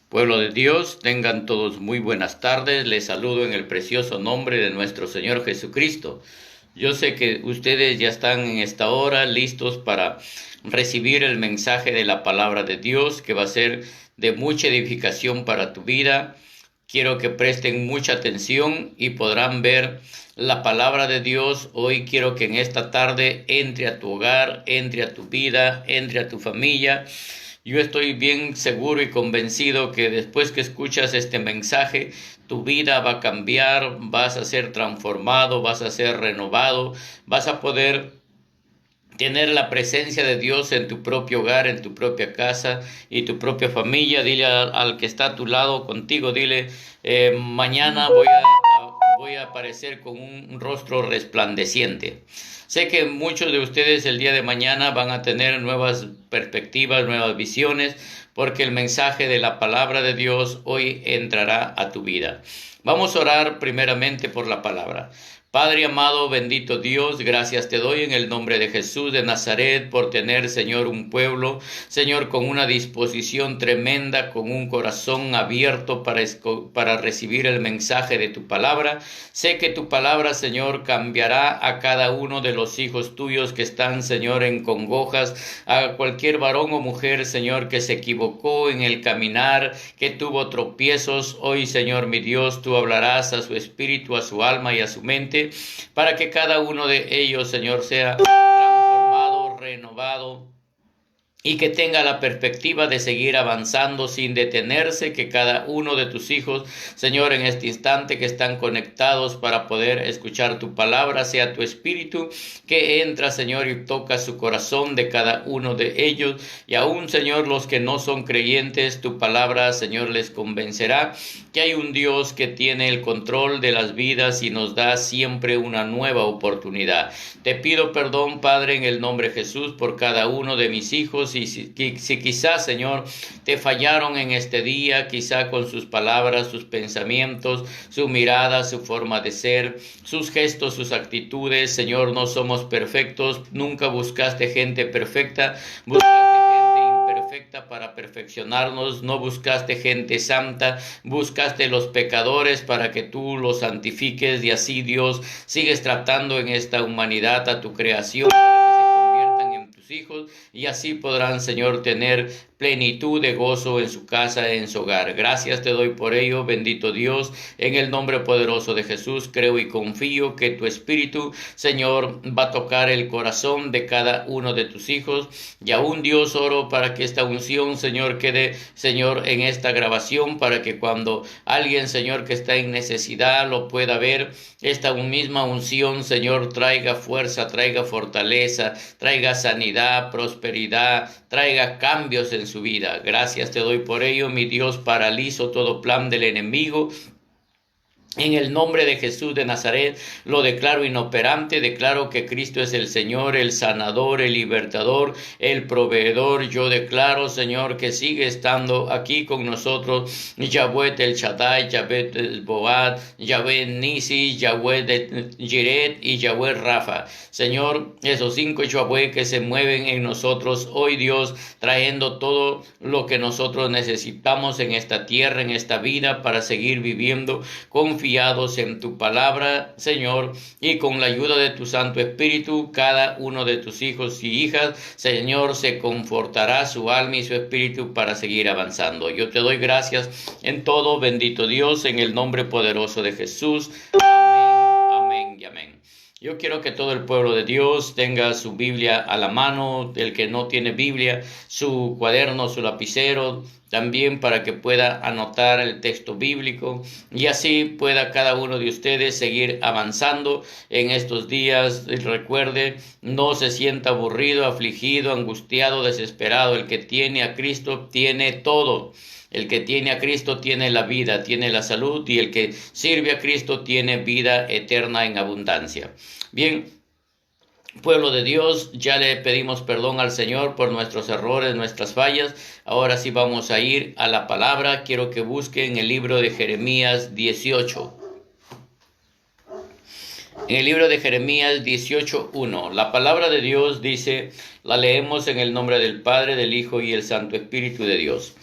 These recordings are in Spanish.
Pueblo de Dios, tengan todos muy buenas tardes. Les saludo en el precioso nombre de nuestro Señor Jesucristo. Yo sé que ustedes ya están en esta hora listos para recibir el mensaje de la palabra de Dios, que va a ser de mucha edificación para tu vida. Quiero que presten mucha atención y podrán ver la palabra de Dios. Hoy quiero que en esta tarde entre a tu hogar, entre a tu vida, entre a tu familia. Yo estoy bien seguro y convencido que después que escuchas este mensaje, tu vida va a cambiar, vas a ser transformado, vas a ser renovado, vas a poder tener la presencia de Dios en tu propio hogar, en tu propia casa y tu propia familia. Dile al que está a tu lado contigo, dile, mañana voy a aparecer con un rostro resplandeciente. Sé que muchos de ustedes el día de mañana van a tener nuevas perspectivas, nuevas visiones, porque el mensaje de la palabra de Dios hoy entrará a tu vida. Vamos a orar primeramente por la palabra. Padre amado, bendito Dios, gracias te doy en el nombre de Jesús de Nazaret por tener, Señor, un pueblo, Señor, con una disposición tremenda, con un corazón abierto para recibir el mensaje de tu palabra. Sé que tu palabra, Señor, cambiará a cada uno de los hijos tuyos que están, Señor, en congojas, a cualquier varón o mujer, Señor, que se equivocó en el caminar, que tuvo tropiezos. Hoy, Señor, mi Dios, tú hablarás a su espíritu, a su alma y a su mente, para que cada uno de ellos, Señor, sea transformado, renovado, y que tenga la perspectiva de seguir avanzando sin detenerse, que cada uno de tus hijos, Señor, en este instante que están conectados para poder escuchar tu palabra, sea tu espíritu que entra, Señor, y toca su corazón de cada uno de ellos. Y aún, Señor, los que no son creyentes, tu palabra, Señor, les convencerá que hay un Dios que tiene el control de las vidas y nos da siempre una nueva oportunidad. Te pido perdón, Padre, en el nombre de Jesús, por cada uno de mis hijos. Y si quizás, Señor, te fallaron en este día, quizá con sus palabras, sus pensamientos, su mirada, su forma de ser, sus gestos, sus actitudes, Señor, no somos perfectos, nunca buscaste gente perfecta, buscaste gente imperfecta para perfeccionarnos, no buscaste gente santa, buscaste los pecadores para que tú los santifiques, y así, Dios, sigues tratando en esta humanidad a tu creación hijos, y así podrán, Señor, tener plenitud de gozo en su casa, en su hogar. Gracias te doy por ello, bendito Dios, en el nombre poderoso de Jesús. Creo y confío que tu Espíritu, Señor, va a tocar el corazón de cada uno de tus hijos. Y aún, Dios, oro para que esta unción, Señor, quede, Señor, en esta grabación, para que cuando alguien, Señor, que está en necesidad lo pueda ver, esta misma unción, Señor, traiga fuerza, traiga fortaleza, traiga sanidad, prosperidad, traiga cambios en su vida. Gracias te doy por ello, mi Dios. Paralizo todo plan del enemigo. En el nombre de Jesús de Nazaret lo declaro inoperante, declaro que Cristo es el Señor, el sanador, el libertador, el proveedor. Yo declaro, Señor, que sigue estando aquí con nosotros Yahweh el Shaddai, Yahweh el Boad, Yahweh Nisi, Yahweh de Jiret y Yahweh Rafa. Señor, esos 5 Yahweh que se mueven en nosotros hoy, Dios, trayendo todo lo que nosotros necesitamos en esta tierra, en esta vida, para seguir viviendo confiados en tu palabra, Señor, y con la ayuda de tu Santo Espíritu, cada uno de tus hijos y hijas, Señor, se confortará su alma y su espíritu para seguir avanzando. Yo te doy gracias en todo, bendito Dios, en el nombre poderoso de Jesús. Amén, amén y amén. Yo quiero que todo el pueblo de Dios tenga su Biblia a la mano, el que no tiene Biblia, su cuaderno, su lapicero, también para que pueda anotar el texto bíblico, y así pueda cada uno de ustedes seguir avanzando en estos días. Recuerde, no se sienta aburrido, afligido, angustiado, desesperado. El que tiene a Cristo tiene todo. El que tiene a Cristo tiene la vida, tiene la salud, y el que sirve a Cristo tiene vida eterna en abundancia. Bien, pueblo de Dios, ya le pedimos perdón al Señor por nuestros errores, nuestras fallas. Ahora sí vamos a ir a la palabra. Quiero que busquen el libro de Jeremías 18. En el libro de Jeremías 18:1, la palabra de Dios dice, la leemos en el nombre del Padre, del Hijo y el Santo Espíritu de Dios.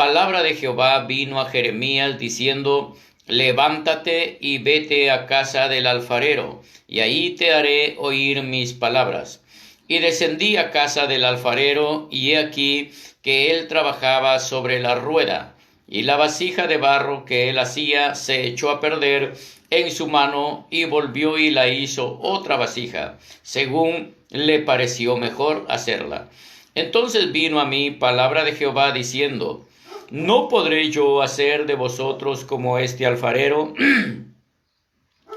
palabra de Jehová vino a Jeremías diciendo: levántate y vete a casa del alfarero, y ahí te haré oír mis palabras. Y descendí a casa del alfarero, y he aquí que él trabajaba sobre la rueda, y la vasija de barro que él hacía se echó a perder en su mano, y volvió y la hizo otra vasija, según le pareció mejor hacerla. Entonces vino a mí palabra de Jehová diciendo: ¿no podré yo hacer de vosotros como este alfarero,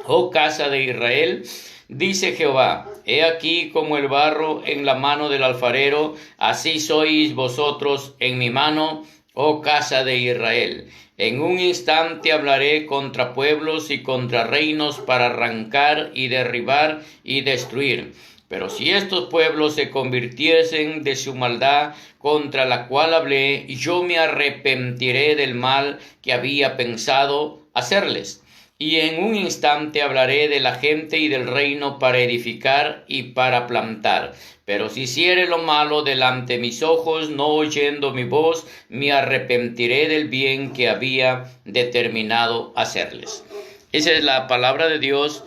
oh casa de Israel? Dice Jehová: he aquí como el barro en la mano del alfarero, así sois vosotros en mi mano, oh casa de Israel. En un instante hablaré contra pueblos y contra reinos para arrancar y derribar y destruir. Pero si estos pueblos se convirtiesen de su maldad contra la cual hablé, yo me arrepentiré del mal que había pensado hacerles. Y en un instante hablaré de la gente y del reino para edificar y para plantar. Pero si hiciere lo malo delante de mis ojos, no oyendo mi voz, me arrepentiré del bien que había determinado hacerles. Esa es la palabra de Dios,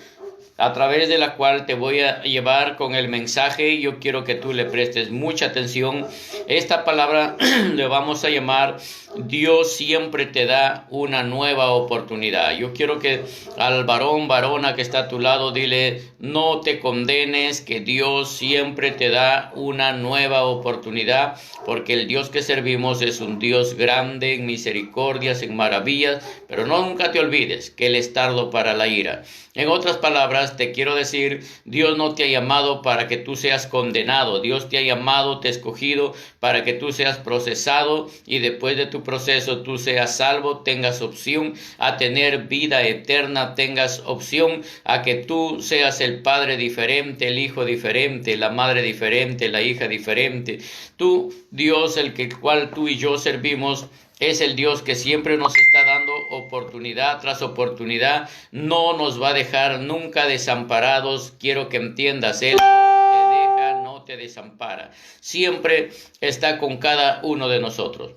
a través de la cual te voy a llevar con el mensaje. Yo quiero que tú le prestes mucha atención. Esta palabra le vamos a llamar: Dios siempre te da una nueva oportunidad. Yo quiero que al varona que está a tu lado, dile: no te condenes, que Dios siempre te da una nueva oportunidad, porque el Dios que servimos es un Dios grande en misericordias, en maravillas, pero nunca te olvides que Él es tardo para la ira. En otras palabras, te quiero decir, Dios no te ha llamado para que tú seas condenado. Dios te ha llamado, te ha escogido para que tú seas procesado, y después de tu proceso tú seas salvo, tengas opción a tener vida eterna, tengas opción a que tú seas el padre diferente, el hijo diferente, la madre diferente, la hija diferente. Tú, Dios, el cual tú y yo servimos, es el Dios que siempre nos está dando oportunidad tras oportunidad. No nos va a dejar nunca desamparados. Quiero que entiendas, Él no te deja, no te desampara. Siempre está con cada uno de nosotros.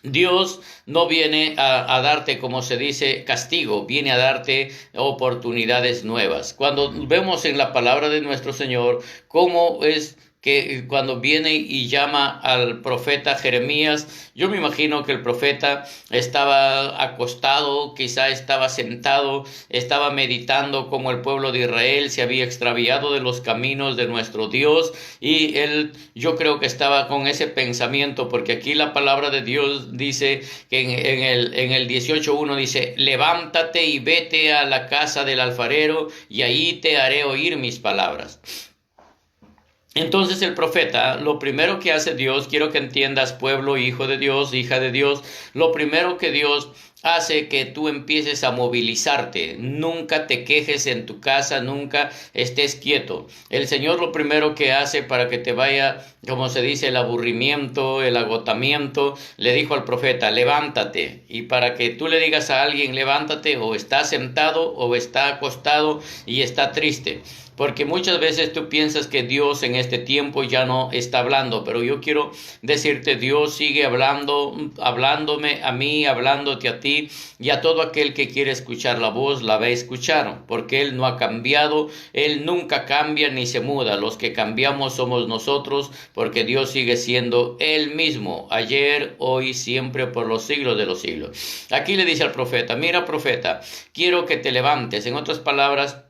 Dios no viene a darte, como se dice, castigo, viene a darte oportunidades nuevas. Cuando vemos en la palabra de nuestro Señor cómo es que cuando viene y llama al profeta Jeremías, yo me imagino que el profeta estaba acostado, quizá estaba sentado, estaba meditando cómo el pueblo de Israel se había extraviado de los caminos de nuestro Dios, y él, yo creo que estaba con ese pensamiento, porque aquí la palabra de Dios dice que en el 18:1 dice: levántate y vete a la casa del alfarero, y ahí te haré oír mis palabras. Entonces el profeta, lo primero que hace Dios, quiero que entiendas, pueblo, hijo de Dios, hija de Dios, lo primero que Dios hace que tú empieces a movilizarte. Nunca te quejes en tu casa, nunca estés quieto. El Señor lo primero que hace para que te vaya, como se dice, el aburrimiento, el agotamiento, le dijo al profeta: levántate. Y para que tú le digas a alguien levántate, o está sentado o está acostado y está triste. Porque muchas veces tú piensas que Dios en este tiempo ya no está hablando, pero yo quiero decirte, Dios sigue hablándome a mí, hablándote a ti, y a todo aquel que quiere escuchar la voz la va a escuchar, porque Él no ha cambiado, Él nunca cambia ni se muda. Los que cambiamos somos nosotros, porque Dios sigue siendo Él mismo, ayer, hoy, siempre, por los siglos de los siglos. Aquí le dice al profeta: mira, profeta, quiero que te levantes. En otras palabras,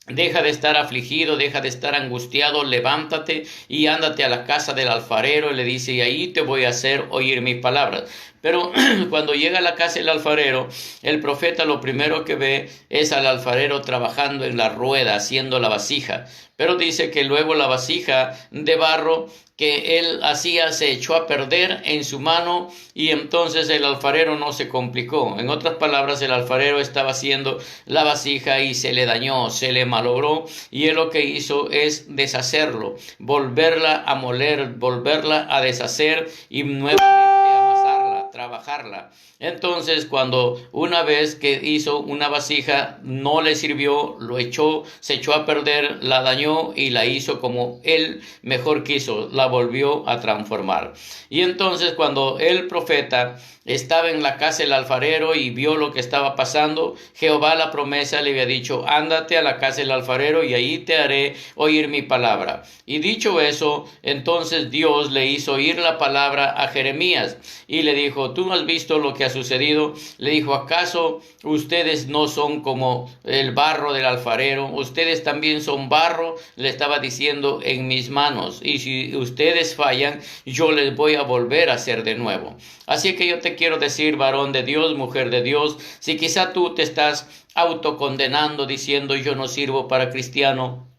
deja de estar afligido, deja de estar angustiado, levántate y ándate a la casa del alfarero. Y le dice: y ahí te voy a hacer oír mis palabras. Pero cuando llega a la casa del alfarero, el profeta lo primero que ve es al alfarero trabajando en la rueda, haciendo la vasija. Pero dice que luego la vasija de barro que él hacía se echó a perder en su mano, y entonces el alfarero no se complicó. En otras palabras, el alfarero estaba haciendo la vasija y se le dañó, se le malogró, y él lo que hizo es deshacerlo, volverla a moler, volverla a deshacer y nuevamente amasarla. trabajarla. Entonces, cuando una vez que hizo una vasija, no le sirvió, lo echó, se echó a perder, la dañó y la hizo como él mejor quiso, la volvió a transformar. Y entonces, cuando el profeta estaba en la casa del alfarero y vio lo que estaba pasando, Jehová la promesa le había dicho: ándate a la casa del alfarero y ahí te haré oír mi palabra. Y dicho eso, entonces Dios le hizo oír la palabra a Jeremías y le dijo: ¿tú no has visto lo que ha sucedido? Le dijo: ¿acaso ustedes no son como el barro del alfarero? Ustedes también son barro, le estaba diciendo, en mis manos, y si ustedes fallan, yo les voy a volver a hacer de nuevo. Así que yo te quiero decir, varón de Dios, mujer de Dios, si quizá tú te estás autocondenando diciendo: yo no sirvo para cristiano,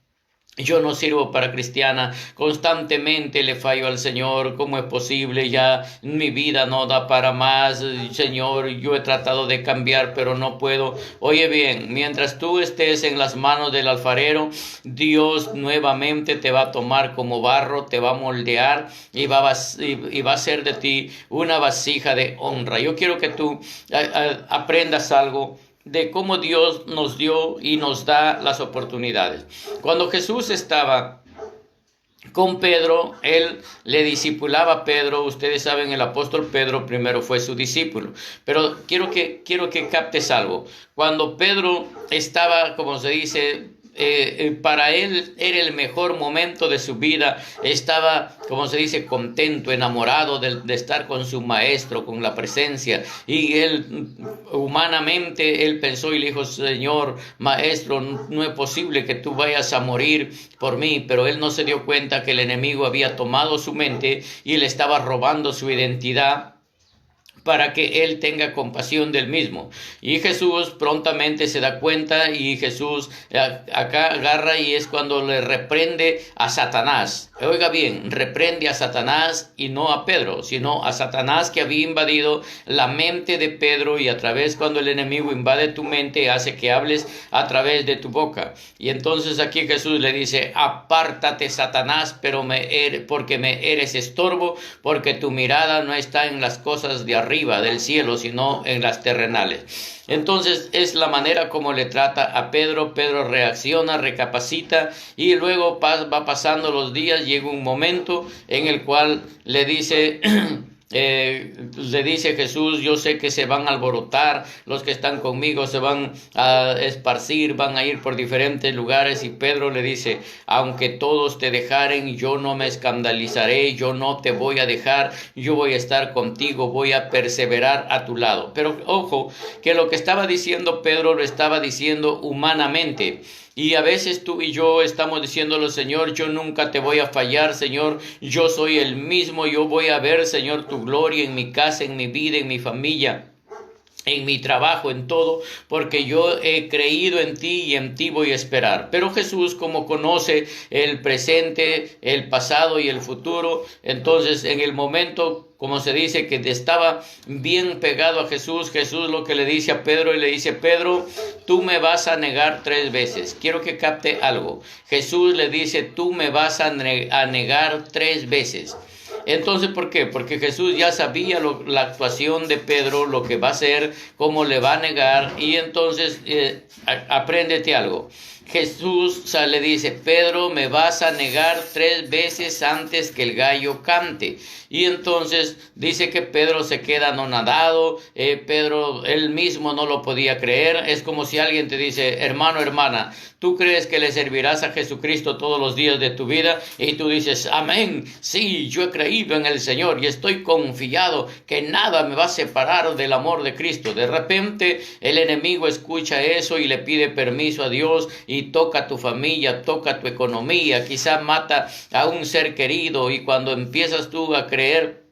yo no sirvo para cristiana, constantemente le fallo al Señor, ¿cómo es posible? Ya mi vida no da para más, Señor, yo he tratado de cambiar pero no puedo. Oye bien, mientras tú estés en las manos del alfarero, Dios nuevamente te va a tomar como barro, te va a moldear y va a hacer de ti una vasija de honra. Yo quiero que tú aprendas algo de cómo Dios nos dio y nos da las oportunidades. Cuando Jesús estaba con Pedro, él le discipulaba a Pedro. Ustedes saben, el apóstol Pedro primero fue su discípulo. Pero quiero que captes algo. Cuando Pedro estaba, como se dice, para él era el mejor momento de su vida, estaba, como se dice, contento, enamorado de estar con su maestro, con la presencia, y él humanamente, él pensó y le dijo: Señor, maestro, no es posible que tú vayas a morir por mí, pero él no se dio cuenta que el enemigo había tomado su mente y le estaba robando su identidad para que él tenga compasión del mismo. Y Jesús prontamente se da cuenta, y Jesús acá agarra y es cuando le reprende a Satanás. Oiga bien, reprende a Satanás y no a Pedro, sino a Satanás, que había invadido la mente de Pedro, y a través, cuando el enemigo invade tu mente, hace que hables a través de tu boca. Y entonces aquí Jesús le dice: apártate, Satanás, porque me eres estorbo, porque tu mirada no está en las cosas de arriba del cielo, sino en las terrenales. Entonces es la manera como le trata a Pedro. Pedro reacciona, recapacita, y luego va pasando los días. Llega un momento en el cual le dice Jesús: yo sé que se van a alborotar, los que están conmigo se van a esparcir, van a ir por diferentes lugares. Y Pedro le dice: aunque todos te dejaren, yo no me escandalizaré, yo no te voy a dejar, yo voy a estar contigo, voy a perseverar a tu lado. Pero ojo, que lo que estaba diciendo Pedro lo estaba diciendo humanamente. Y a veces tú y yo estamos diciéndole: Señor, yo nunca te voy a fallar, Señor, yo soy el mismo, yo voy a ver, Señor, tu gloria en mi casa, en mi vida, en mi familia, en mi trabajo, en todo, porque yo he creído en ti y en ti voy a esperar. Pero Jesús, como conoce el presente, el pasado y el futuro, entonces en el momento, como se dice, que estaba bien pegado a Jesús, Jesús lo que le dice a Pedro, y le dice: Pedro, tú me vas a negar 3 veces. Quiero que capte algo. Jesús le dice: tú me vas a negar 3 veces. Entonces, ¿por qué? Porque Jesús ya sabía la actuación de Pedro, lo que va a hacer, cómo le va a negar. Y entonces, apréndete algo. Jesús le dice: Pedro, me vas a negar 3 veces antes que el gallo cante. Y entonces dice que Pedro se queda anonadado. Pedro, él mismo no lo podía creer. Es como si alguien te dice: hermano, hermana, ¿tú crees que le servirás a Jesucristo todos los días de tu vida? Y tú dices: amén, sí, yo he creído en el Señor y estoy confiado que nada me va a separar del amor de Cristo. De repente el enemigo escucha eso y le pide permiso a Dios, y toca tu familia, toca tu economía, quizá mata a un ser querido. Y cuando empiezas tú a creer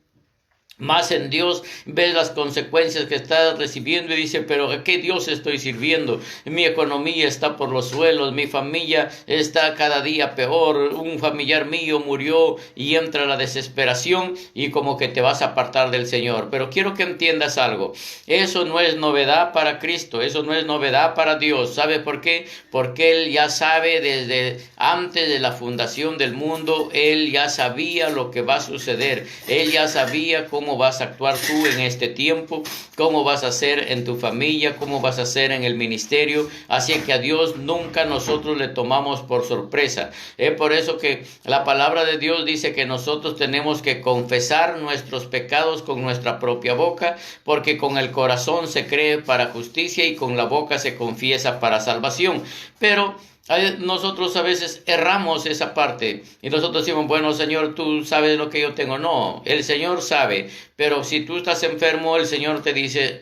más en Dios, ves las consecuencias que estás recibiendo y dice: pero ¿a qué Dios estoy sirviendo? Mi economía está por los suelos, mi familia está cada día peor, un familiar mío murió, y entra la desesperación y como que te vas a apartar del Señor. Pero quiero que entiendas algo: eso no es novedad para Cristo, eso no es novedad para Dios. ¿Sabe por qué? Porque Él ya sabe desde antes de la fundación del mundo, Él ya sabía lo que va a suceder, Él ya sabía cómo cómo vas a actuar tú en este tiempo, cómo vas a hacer en tu familia, cómo vas a hacer en el ministerio. Así que a Dios nunca nosotros le tomamos por sorpresa. Es por eso que la palabra de Dios dice que nosotros tenemos que confesar nuestros pecados con nuestra propia boca, porque con el corazón se cree para justicia y con la boca se confiesa para salvación. Pero nosotros a veces erramos esa parte y nosotros decimos, bueno, Señor, tú sabes lo que yo tengo. No, el Señor sabe, pero si tú estás enfermo, el Señor te dice,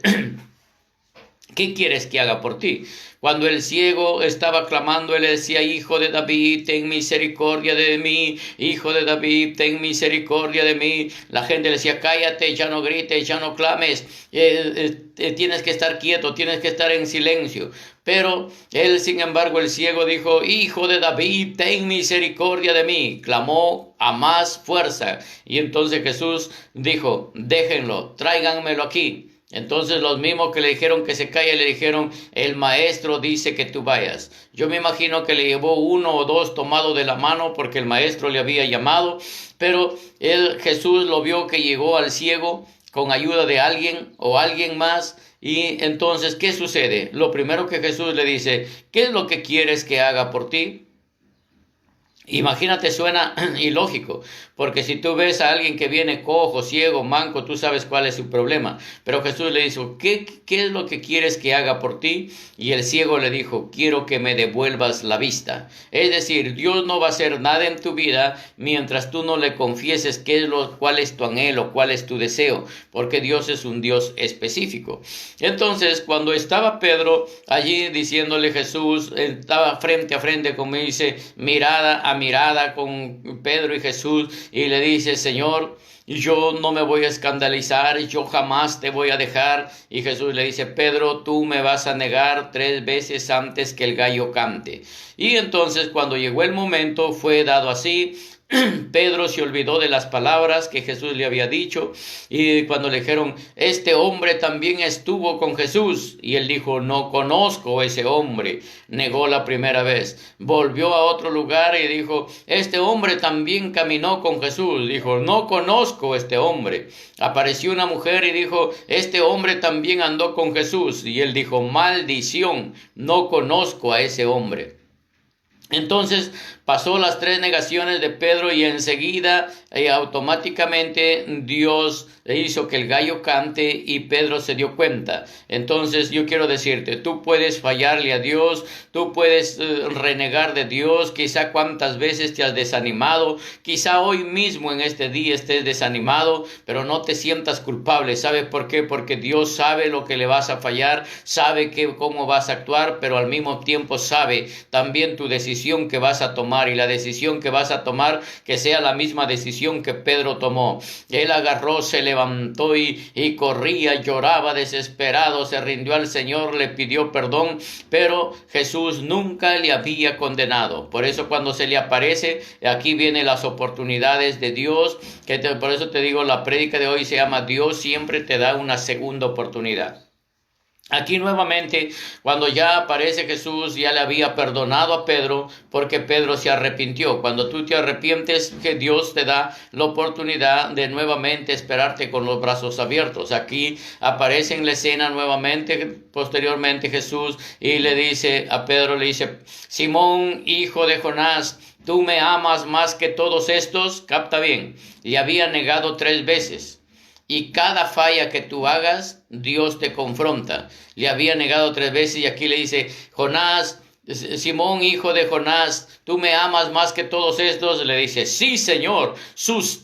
¿qué quieres que haga por ti? Cuando el ciego estaba clamando, él decía, Hijo de David, ten misericordia de mí. Hijo de David, ten misericordia de mí. La gente le decía, cállate, ya no grites, ya no clames. Tienes que estar quieto, tienes que estar en silencio. Pero él, sin embargo, el ciego dijo, Hijo de David, ten misericordia de mí. Clamó a más fuerza. Y entonces Jesús dijo, déjenlo, tráiganmelo aquí. Entonces los mismos que le dijeron que se calle le dijeron, el maestro dice que tú vayas. Yo me imagino que le llevó uno o dos tomado de la mano porque el maestro le había llamado, pero Jesús lo vio que llegó al ciego con ayuda de alguien o alguien más. Y entonces, ¿qué sucede? Lo primero que Jesús le dice, ¿qué es lo que quieres que haga por ti? Imagínate, suena ilógico, porque si tú ves a alguien que viene cojo, ciego, manco, tú sabes cuál es su problema. Pero Jesús le dijo, ¿qué es lo que quieres que haga por ti? Y el ciego le dijo, quiero que me devuelvas la vista. Es decir, Dios no va a hacer nada en tu vida mientras tú no le confieses cuál es tu anhelo, cuál es tu deseo, porque Dios es un Dios específico. Entonces, cuando estaba Pedro allí diciéndole Jesús, estaba frente a frente, como dice, mirada a mirada con Pedro y Jesús, y le dice, Señor, yo no me voy a escandalizar, yo jamás te voy a dejar. Y Jesús le dice, Pedro, tú me vas a negar 3 veces antes que el gallo cante. Y entonces cuando llegó el momento fue dado así. Pedro se olvidó de las palabras que Jesús le había dicho, y cuando le dijeron, este hombre también estuvo con Jesús, y él dijo, no conozco a ese hombre, negó la primera vez. Volvió a otro lugar y dijo, este hombre también caminó con Jesús, dijo, no conozco a este hombre. Apareció una mujer y dijo, este hombre también andó con Jesús, y él dijo, maldición, no conozco a ese hombre. Entonces pasó las 3 negaciones de Pedro y enseguida automáticamente Dios hizo que el gallo cante y Pedro se dio cuenta. Entonces yo quiero decirte, tú puedes fallarle a Dios, tú puedes renegar de Dios, quizá cuántas veces te has desanimado, quizá hoy mismo en este día estés desanimado, pero no te sientas culpable. ¿Sabes por qué? Porque Dios sabe lo que le vas a fallar, sabe cómo vas a actuar, pero al mismo tiempo sabe también tu decisión que vas a tomar, y la decisión que vas a tomar que sea la misma decisión que Pedro tomó. Él agarró, se levantó y corría, lloraba desesperado, se rindió al Señor, le pidió perdón, pero Jesús nunca le había condenado. Por eso cuando se le aparece, aquí vienen las oportunidades de Dios, por eso te digo, la prédica de hoy se llama Dios siempre te da una segunda oportunidad. Aquí nuevamente, cuando ya aparece Jesús, ya le había perdonado a Pedro porque Pedro se arrepintió. Cuando tú te arrepientes, que Dios te da la oportunidad de nuevamente esperarte con los brazos abiertos. Aquí aparece en la escena nuevamente, posteriormente Jesús, y le dice a Pedro, le dice, Simón, hijo de Jonás, ¿tú me amas más que todos estos? Capta bien, y había negado 3 veces. Y cada falla que tú hagas, Dios te confronta. Le había negado 3 veces y aquí le dice, Jonás, Simón, hijo de Jonás, ¿tú me amas más que todos estos? Le dice, sí, Señor,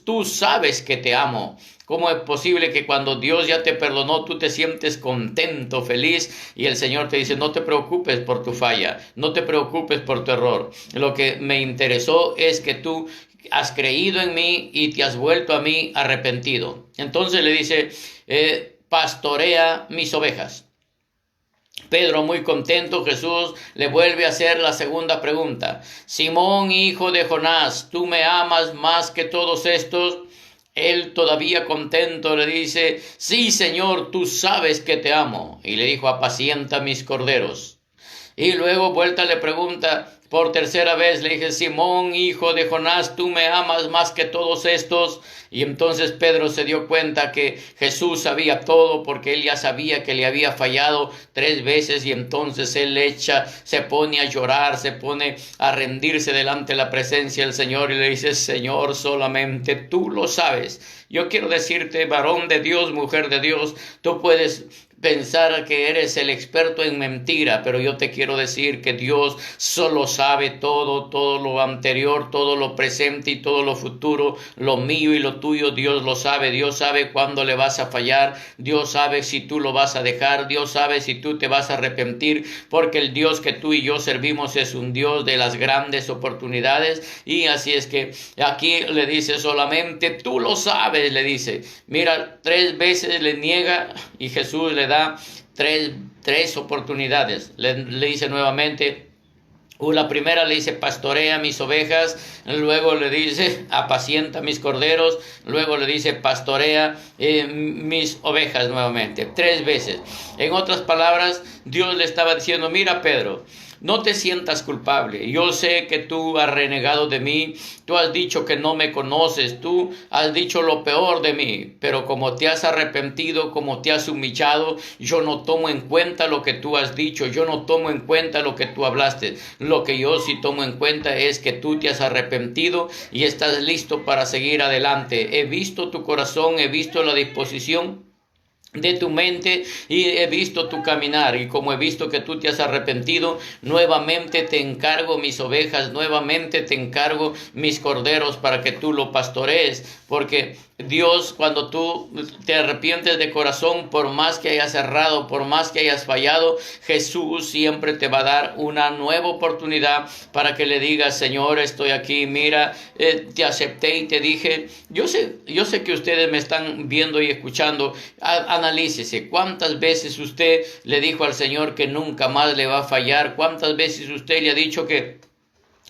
tú sabes que te amo. ¿Cómo es posible que cuando Dios ya te perdonó, tú te sientes contento, feliz? Y el Señor te dice, no te preocupes por tu falla, no te preocupes por tu error. Lo que me interesó es que tú has creído en mí y te has vuelto a mí arrepentido. Entonces le dice, pastorea mis ovejas. Pedro, muy contento, Jesús le vuelve a hacer la segunda pregunta. Simón, hijo de Jonás, ¿tú me amas más que todos estos? Él todavía contento le dice, sí, Señor, tú sabes que te amo. Y le dijo, apacienta mis corderos. Y luego vuelta le pregunta, Por tercera vez le dije, Simón, hijo de Jonás, tú me amas más que todos estos. Y entonces Pedro se dio cuenta que Jesús sabía todo, porque él ya sabía que le había fallado 3 veces, y entonces él se pone a llorar, se pone a rendirse delante de la presencia del Señor y le dice, Señor, solamente tú lo sabes. Yo quiero decirte, varón de Dios, mujer de Dios, tú puedes pensar que eres el experto en mentira, pero yo te quiero decir que Dios solo sabe todo, todo lo anterior, todo lo presente y todo lo futuro, lo mío y lo tuyo, Dios lo sabe. Dios sabe cuándo le vas a fallar, Dios sabe si tú lo vas a dejar, Dios sabe si tú te vas a arrepentir, porque el Dios que tú y yo servimos es un Dios de las grandes oportunidades. Y así es que aquí le dice, solamente tú lo sabes, le dice. Mira, 3 veces le niega y Jesús le da tres oportunidades. Le dice nuevamente, la primera le dice, pastorea mis ovejas. Luego le dice, apacienta mis corderos. Luego le dice, pastorea mis ovejas nuevamente. 3 veces. En otras palabras, Dios le estaba diciendo, mira, Pedro, no te sientas culpable. Yo sé que tú has renegado de mí. Tú has dicho que no me conoces. Tú has dicho lo peor de mí. Pero como te has arrepentido, como te has humillado, yo no tomo en cuenta lo que tú has dicho. Yo no tomo en cuenta lo que tú hablaste. Lo que yo sí tomo en cuenta es que tú te has arrepentido y estás listo para seguir adelante. He visto tu corazón, he visto la disposición de tu mente y he visto tu caminar, y como he visto que tú te has arrepentido, nuevamente te encargo mis ovejas, nuevamente te encargo mis corderos para que tú lo pastorees, porque Dios, cuando tú te arrepientes de corazón, por más que hayas errado, por más que hayas fallado, Jesús siempre te va a dar una nueva oportunidad para que le digas, Señor, estoy aquí, mira, te acepté y te dije. Yo sé que ustedes me están viendo y escuchando. Analícese, ¿cuántas veces usted le dijo al Señor que nunca más le va a fallar? ¿Cuántas veces usted le ha dicho que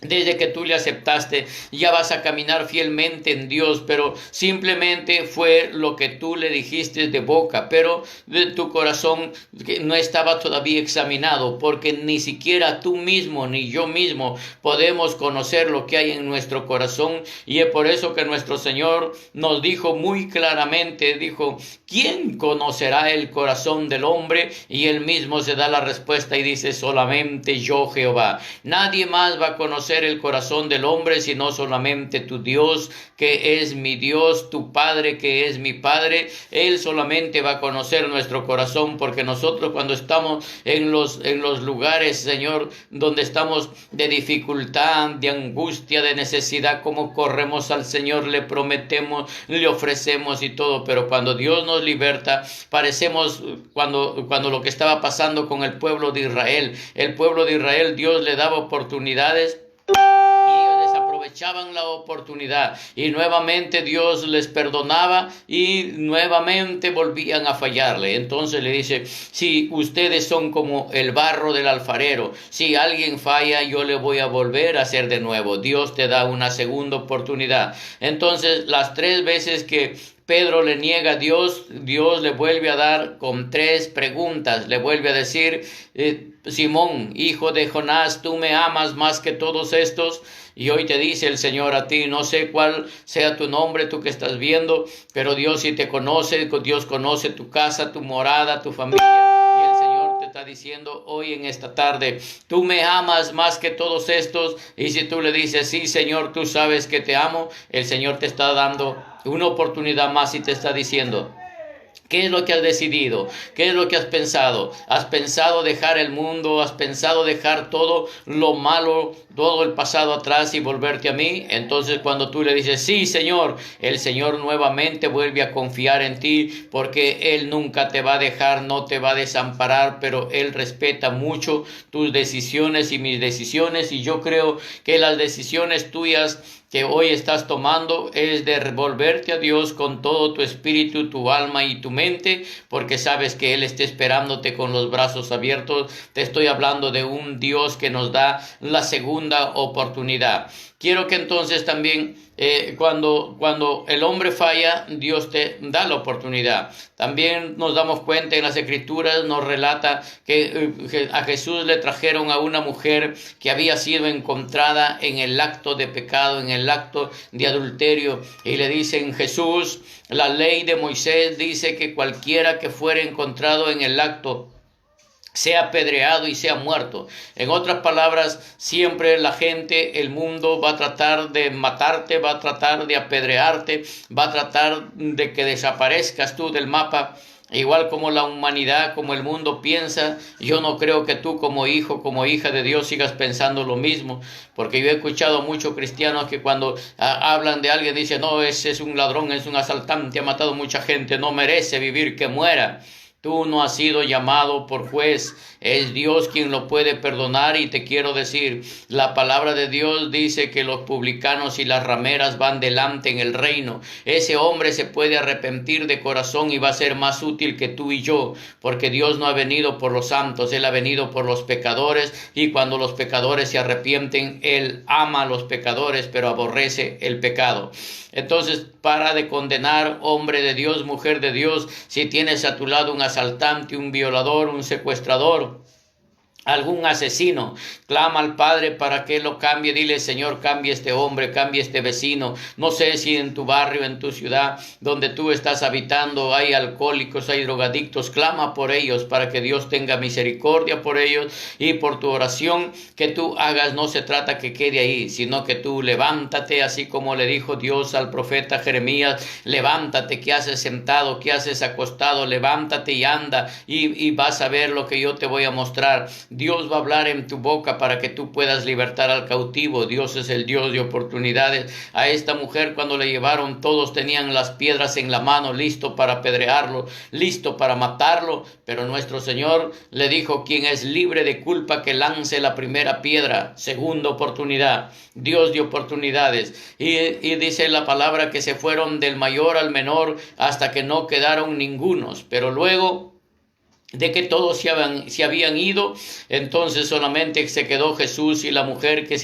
desde que tú le aceptaste ya vas a caminar fielmente en Dios, pero simplemente fue lo que tú le dijiste de boca, pero de tu corazón no estaba todavía examinado, porque ni siquiera tú mismo ni yo mismo podemos conocer lo que hay en nuestro corazón? Y es por eso que nuestro Señor nos dijo muy claramente, dijo, ¿quién conocerá el corazón del hombre? Y él mismo se da la respuesta y dice, solamente yo, Jehová. Nadie más va a conocer el corazón del hombre, sino solamente tu Dios, que es mi Dios, tu Padre, que es mi Padre. Él solamente va a conocer nuestro corazón, porque nosotros cuando estamos en los lugares, Señor, donde estamos de dificultad, de angustia, de necesidad, como corremos al Señor, le prometemos, le ofrecemos y todo, pero cuando Dios nos liberta, parecemos cuando lo que estaba pasando con el pueblo de Israel. El pueblo de Israel, Dios le daba oportunidades y ellos desaprovechaban la oportunidad, y nuevamente Dios les perdonaba y nuevamente volvían a fallarle. Entonces le dice, si ustedes son como el barro del alfarero, si alguien falla, yo le voy a volver a hacer de nuevo. Dios te da una segunda oportunidad. Entonces, las 3 veces que Pedro le niega a Dios, Dios le vuelve a dar con 3 preguntas. Le vuelve a decir, Simón, hijo de Jonás, ¿tú me amas más que todos estos? Y hoy te dice el Señor a ti, no sé cuál sea tu nombre, tú que estás viendo, pero Dios sí te conoce, Dios conoce tu casa, tu morada, tu familia. Y el Señor te está diciendo hoy en esta tarde, tú me amas más que todos estos. Y si tú le dices, sí, Señor, tú sabes que te amo, el Señor te está dando una oportunidad más y te está diciendo, ¿qué es lo que has decidido? ¿Qué es lo que has pensado? ¿Has pensado dejar el mundo? ¿Has pensado dejar todo lo malo, todo el pasado atrás y volverte a mí? Entonces cuando tú le dices, sí, Señor, el Señor nuevamente vuelve a confiar en ti, porque Él nunca te va a dejar, no te va a desamparar, pero Él respeta mucho tus decisiones y mis decisiones, y yo creo que las decisiones tuyas que hoy estás tomando es de volverte a Dios con todo tu espíritu, tu alma y tu mente, porque sabes que Él está esperándote con los brazos abiertos. Te estoy hablando de un Dios que nos da la segunda oportunidad. Quiero que entonces también cuando el hombre falla, Dios te da la oportunidad. También nos damos cuenta en las Escrituras, nos relata que a Jesús le trajeron a una mujer que había sido encontrada en el acto de pecado, en el acto de adulterio, y le dicen: Jesús, la ley de Moisés dice que cualquiera que fuera encontrado en el acto sea apedreado y sea muerto. En otras palabras, siempre la gente, el mundo va a tratar de matarte, va a tratar de apedrearte, va a tratar de que desaparezcas tú del mapa. Igual como la humanidad, como el mundo piensa, yo no creo que tú como hijo, como hija de Dios sigas pensando lo mismo, porque yo he escuchado a muchos cristianos que cuando hablan de alguien dicen: no, ese es un ladrón, es un asaltante, ha matado mucha gente, no merece vivir, que muera. Tú no has sido llamado por juez, es Dios quien lo puede perdonar. Y te quiero decir, la palabra de Dios dice que los publicanos y las rameras van delante en el reino. Ese hombre se puede arrepentir de corazón y va a ser más útil que tú y yo, porque Dios no ha venido por los santos, Él ha venido por los pecadores, y cuando los pecadores se arrepienten, Él ama a los pecadores, pero aborrece el pecado. Entonces, para de condenar, hombre de Dios, mujer de Dios, si tienes a tu lado un asaltante, un violador, un secuestrador, algún asesino, clama al Padre para que lo cambie. Dile: Señor, cambie este hombre, cambie este vecino. No sé si en tu barrio, en tu ciudad, donde tú estás habitando, hay alcohólicos, hay drogadictos. Clama por ellos para que Dios tenga misericordia por ellos, y por tu oración que tú hagas no se trata que quede ahí, sino que tú levántate, así como le dijo Dios al profeta Jeremías: levántate, ¿qué haces sentado? ¿Qué haces acostado? Levántate y anda, y vas a ver lo que yo te voy a mostrar. Dios va a hablar en tu boca para que tú puedas libertar al cautivo. Dios es el Dios de oportunidades. A esta mujer, cuando le llevaron, todos tenían las piedras en la mano, listo para apedrearlo, listo para matarlo, pero nuestro Señor le dijo: quien es libre de culpa, que lance la primera piedra. Segunda oportunidad. Dios de oportunidades. Y dice la palabra que se fueron del mayor al menor hasta que no quedaron ningunos, pero luego de que todos se habían ido, entonces solamente se quedó Jesús y la mujer que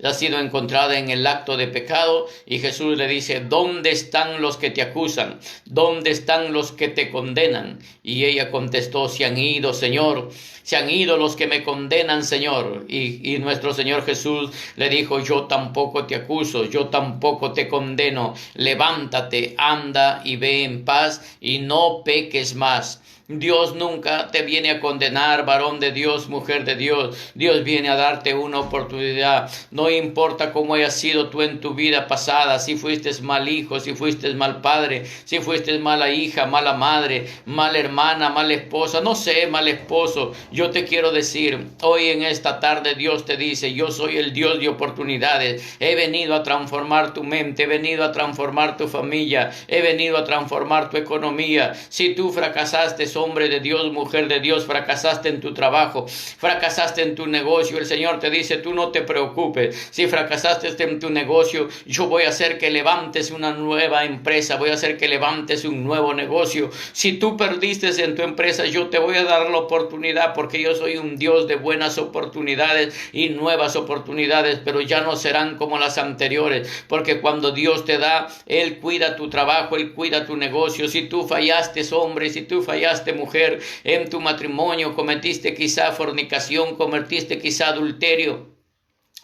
ha sido encontrada en el acto de pecado. Y Jesús le dice: ¿dónde están los que te acusan? ¿Dónde están los que te condenan? Y ella contestó: se han ido, Señor, se han ido los que me condenan, Señor. Y nuestro Señor Jesús le dijo: yo tampoco te acuso, yo tampoco te condeno. Levántate, anda y ve en paz, y no peques más. Dios nunca te viene a condenar, varón de Dios, mujer de Dios. Dios viene a darte una oportunidad. No importa cómo hayas sido tú en tu vida pasada, si fuiste mal hijo, si fuiste mal padre, si fuiste mala hija, mala madre, mala hermana, mala esposa, no sé, mal esposo. Yo te quiero decir, hoy en esta tarde Dios te dice: yo soy el Dios de oportunidades. He venido a transformar tu mente, he venido a transformar tu familia, he venido a transformar tu economía. Si tú fracasaste, hombre de Dios, mujer de Dios, fracasaste en tu trabajo, fracasaste en tu negocio, el Señor te dice: tú no te preocupes. Si fracasaste en tu negocio, yo voy a hacer que levantes una nueva empresa, voy a hacer que levantes un nuevo negocio. Si tú perdiste en tu empresa, yo te voy a dar la oportunidad, porque yo soy un Dios de buenas oportunidades y nuevas oportunidades, pero ya no serán como las anteriores, porque cuando Dios te da, Él cuida tu trabajo, Él cuida tu negocio. Si tú fallaste, hombre, si tú fallaste, mujer, en tu matrimonio, cometiste quizá fornicación, cometiste quizá adulterio,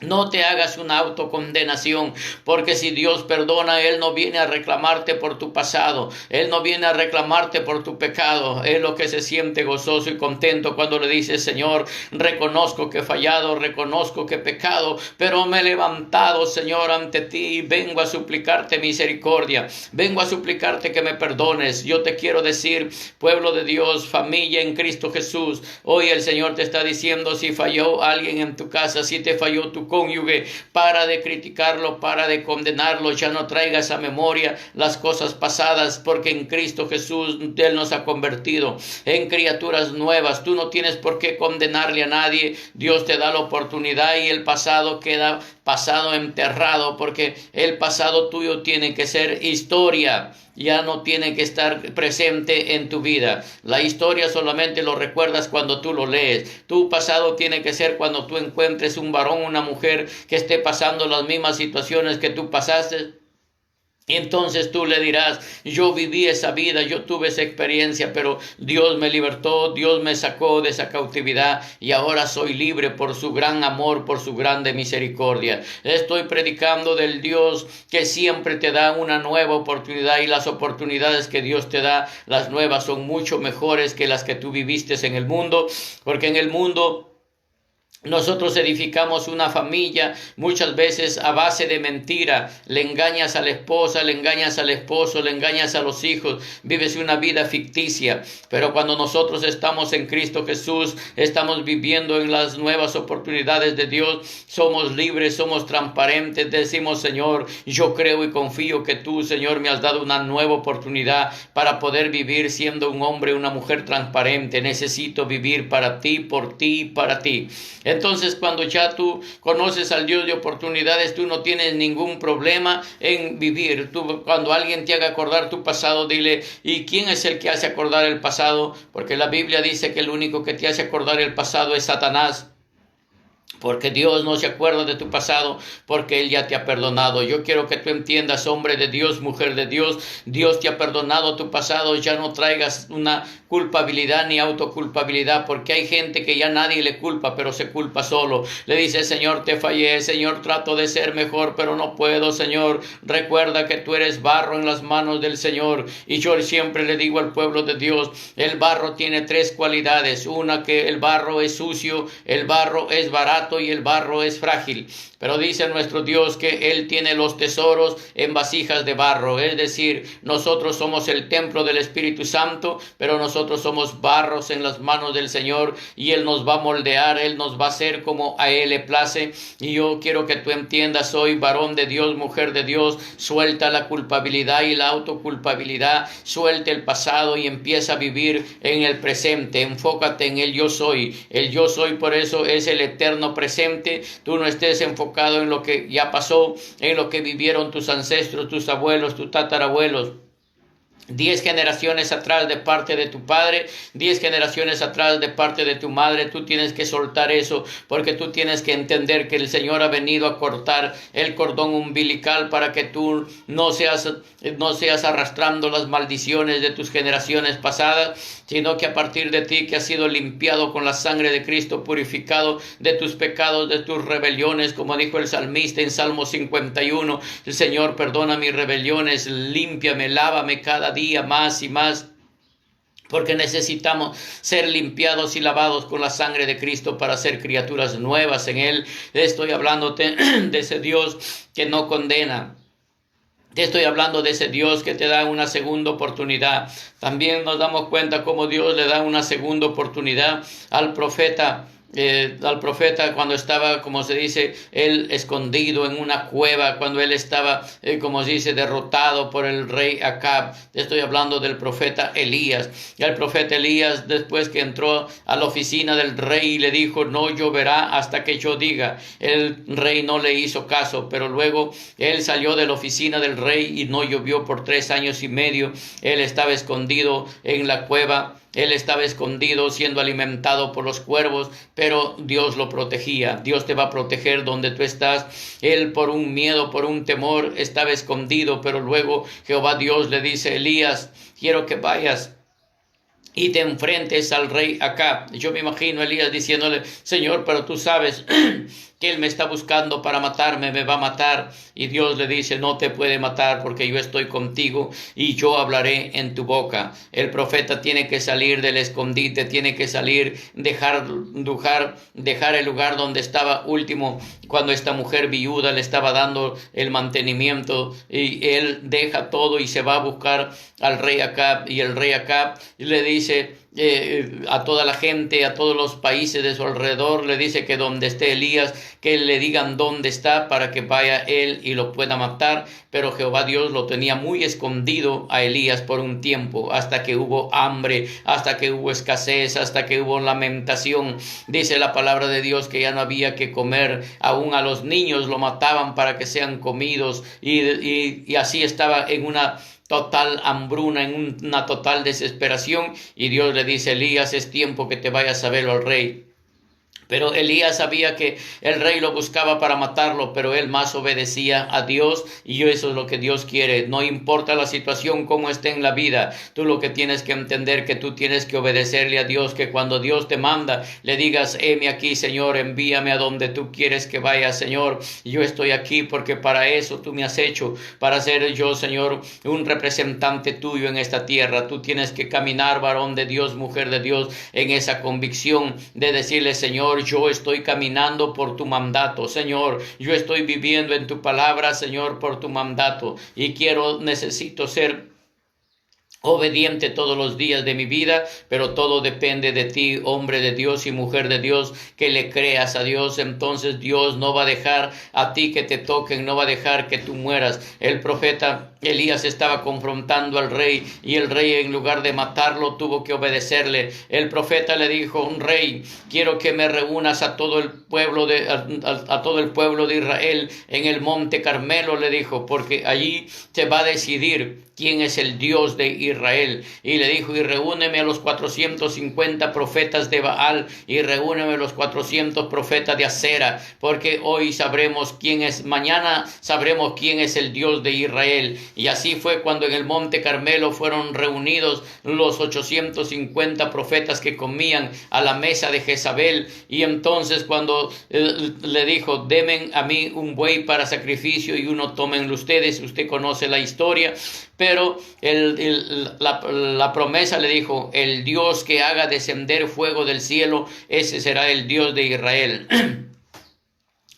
no te hagas una autocondenación, porque si Dios perdona, Él no viene a reclamarte por tu pasado, Él no viene a reclamarte por tu pecado. Él lo que se siente gozoso y contento cuando le dice: Señor, reconozco que he fallado, reconozco que he pecado, pero me he levantado, Señor, ante ti, y vengo a suplicarte misericordia, vengo a suplicarte que me perdones. Yo te quiero decir, pueblo de Dios, familia en Cristo Jesús, hoy el Señor te está diciendo: si falló alguien en tu casa, si te falló tu tu cónyuge, para de criticarlo, para de condenarlo, ya no traigas a memoria las cosas pasadas, porque en Cristo Jesús Él nos ha convertido en criaturas nuevas. Tú no tienes por qué condenarle a nadie. Dios te da la oportunidad y el pasado queda pasado, enterrado, porque el pasado tuyo tiene que ser historia, ya no tiene que estar presente en tu vida. La historia solamente lo recuerdas cuando tú lo lees. Tu pasado tiene que ser cuando tú encuentres un varón, una mujer que esté pasando las mismas situaciones que tú pasaste. Entonces tú le dirás, yo viví esa vida, yo tuve esa experiencia, pero Dios me libertó, Dios me sacó de esa cautividad y ahora soy libre por su gran amor, por su grande misericordia. Estoy predicando del Dios que siempre te da una nueva oportunidad, y las oportunidades que Dios te da, las nuevas, son mucho mejores que las que tú viviste en el mundo, porque en el mundo nosotros edificamos una familia muchas veces a base de mentira. Le engañas a la esposa, le engañas al esposo, le engañas a los hijos. Vives una vida ficticia. Pero cuando nosotros estamos en Cristo Jesús, estamos viviendo en las nuevas oportunidades de Dios. Somos libres, somos transparentes. Decimos, Señor, yo creo y confío que tú, Señor, me has dado una nueva oportunidad para poder vivir siendo un hombre, una mujer transparente. Necesito vivir para ti, por ti, para ti. Entonces, cuando ya tú conoces al Dios de oportunidades, tú no tienes ningún problema en vivir. Cuando alguien te haga acordar tu pasado, dile, ¿y quién es el que hace acordar el pasado? Porque la Biblia dice que el único que te hace acordar el pasado es Satanás. Porque Dios no se acuerda de tu pasado, porque Él ya te ha perdonado. Yo quiero que tú entiendas, hombre de Dios, mujer de Dios, Dios te ha perdonado tu pasado. Ya no traigas una culpabilidad ni autoculpabilidad, porque hay gente que ya nadie le culpa, pero se culpa solo. Le dice, Señor, te fallé, Señor, trato de ser mejor, pero no puedo, Señor. Recuerda que tú eres barro en las manos del Señor. Y yo siempre le digo al pueblo de Dios, el barro tiene tres cualidades. Una, que el barro es sucio, el barro es barato y el barro es frágil. Pero dice nuestro Dios que Él tiene los tesoros en vasijas de barro. Es decir, nosotros somos el templo del Espíritu Santo, pero nosotros somos barros en las manos del Señor, y Él nos va a moldear, Él nos va a hacer como a Él le place. Y yo quiero que tú entiendas, soy varón de Dios, mujer de Dios. Suelta la culpabilidad y la autoculpabilidad, suelta el pasado y empieza a vivir en el presente. Enfócate en el yo soy. El yo soy, por eso, es el eterno presente. Tú no estés enfocado en lo que ya pasó, en lo que vivieron tus ancestros, tus abuelos, tus tatarabuelos. 10 generaciones atrás de parte de tu padre, 10 generaciones atrás de parte de tu madre. Tú tienes que soltar eso, porque tú tienes que entender que el Señor ha venido a cortar el cordón umbilical para que tú no seas arrastrando las maldiciones de tus generaciones pasadas, sino que a partir de ti, que has sido limpiado con la sangre de Cristo, purificado de tus pecados, de tus rebeliones, como dijo el salmista en Salmo 51, el Señor, perdona mis rebeliones, límpiame, lávame cada día más y más, porque necesitamos ser limpiados y lavados con la sangre de Cristo para ser criaturas nuevas en Él. Estoy hablándote de ese Dios que no condena. Te estoy hablando de ese Dios que te da una segunda oportunidad. También nos damos cuenta cómo Dios le da una segunda oportunidad al profeta. Cuando estaba, como se dice, él escondido en una cueva, cuando él estaba, como se dice, derrotado por el rey Acab. Estoy hablando del profeta Elías. Y el profeta Elías, después que entró a la oficina del rey y le dijo, no lloverá hasta que yo diga, el rey no le hizo caso, pero luego él salió de la oficina del rey y no llovió por 3 años y medio. Él estaba escondido en la cueva. Él estaba escondido siendo alimentado por los cuervos, pero Dios lo protegía. Dios te va a proteger donde tú estás. Él, por un miedo, por un temor, estaba escondido, pero luego Jehová Dios le dice, Elías, quiero que vayas y te enfrentes al rey Acab. Yo me imagino a Elías diciéndole, Señor, pero tú sabes que él me está buscando para matarme, me va a matar. Y Dios le dice, no te puede matar porque yo estoy contigo y yo hablaré en tu boca. El profeta tiene que salir del escondite, tiene que salir, dejar el lugar donde estaba último, cuando esta mujer viuda le estaba dando el mantenimiento, y él deja todo y se va a buscar al rey Acab. Y el rey Acab le dice, dice a toda la gente, a todos los países de su alrededor, le dice que donde esté Elías, que le digan dónde está para que vaya él y lo pueda matar. Pero Jehová Dios lo tenía muy escondido a Elías por un tiempo, hasta que hubo hambre, hasta que hubo escasez, hasta que hubo lamentación. Dice la palabra de Dios que ya no había que comer, aún a los niños lo mataban para que sean comidos, y así estaba en una total hambruna, en una total desesperación. Y Dios le dice: Elías, es tiempo que te vayas a verlo al rey. Pero Elías sabía que el rey lo buscaba para matarlo, pero él más obedecía a Dios, y eso es lo que Dios quiere. No importa la situación como esté en la vida, tú lo que tienes que entender que tú tienes que obedecerle a Dios, que cuando Dios te manda, le digas: heme aquí, Señor, envíame a donde tú quieres que vaya, Señor. Yo estoy aquí porque para eso tú me has hecho, para ser yo, Señor, un representante tuyo en esta tierra. Tú tienes que caminar, varón de Dios, mujer de Dios, en esa convicción de decirle: Señor, yo estoy caminando por tu mandato, Señor, yo estoy viviendo en tu palabra, Señor, por tu mandato, y necesito ser obediente todos los días de mi vida, pero todo depende de ti, hombre de Dios y mujer de Dios, que le creas a Dios. Entonces Dios no va a dejar a ti que te toquen, no va a dejar que tú mueras. El profeta Elías estaba confrontando al rey, y el rey, en lugar de matarlo, tuvo que obedecerle. El profeta le dijo: un rey, quiero que me reúnas a todo el pueblo a todo el pueblo de Israel en el monte Carmelo, le dijo, porque allí se va a decidir quién es el Dios de Israel. Y le dijo: y reúneme a los 450 profetas de Baal, y reúneme a los 400 profetas de Acera, porque hoy sabremos quién es, mañana sabremos quién es el Dios de Israel. Y así fue cuando en el monte Carmelo fueron reunidos los 850 profetas que comían a la mesa de Jezabel. Y entonces cuando le dijo: demen a mí un buey para sacrificio y uno tómenlo ustedes. Usted conoce la historia. Pero la promesa le dijo: el Dios que haga descender fuego del cielo, ese será el Dios de Israel.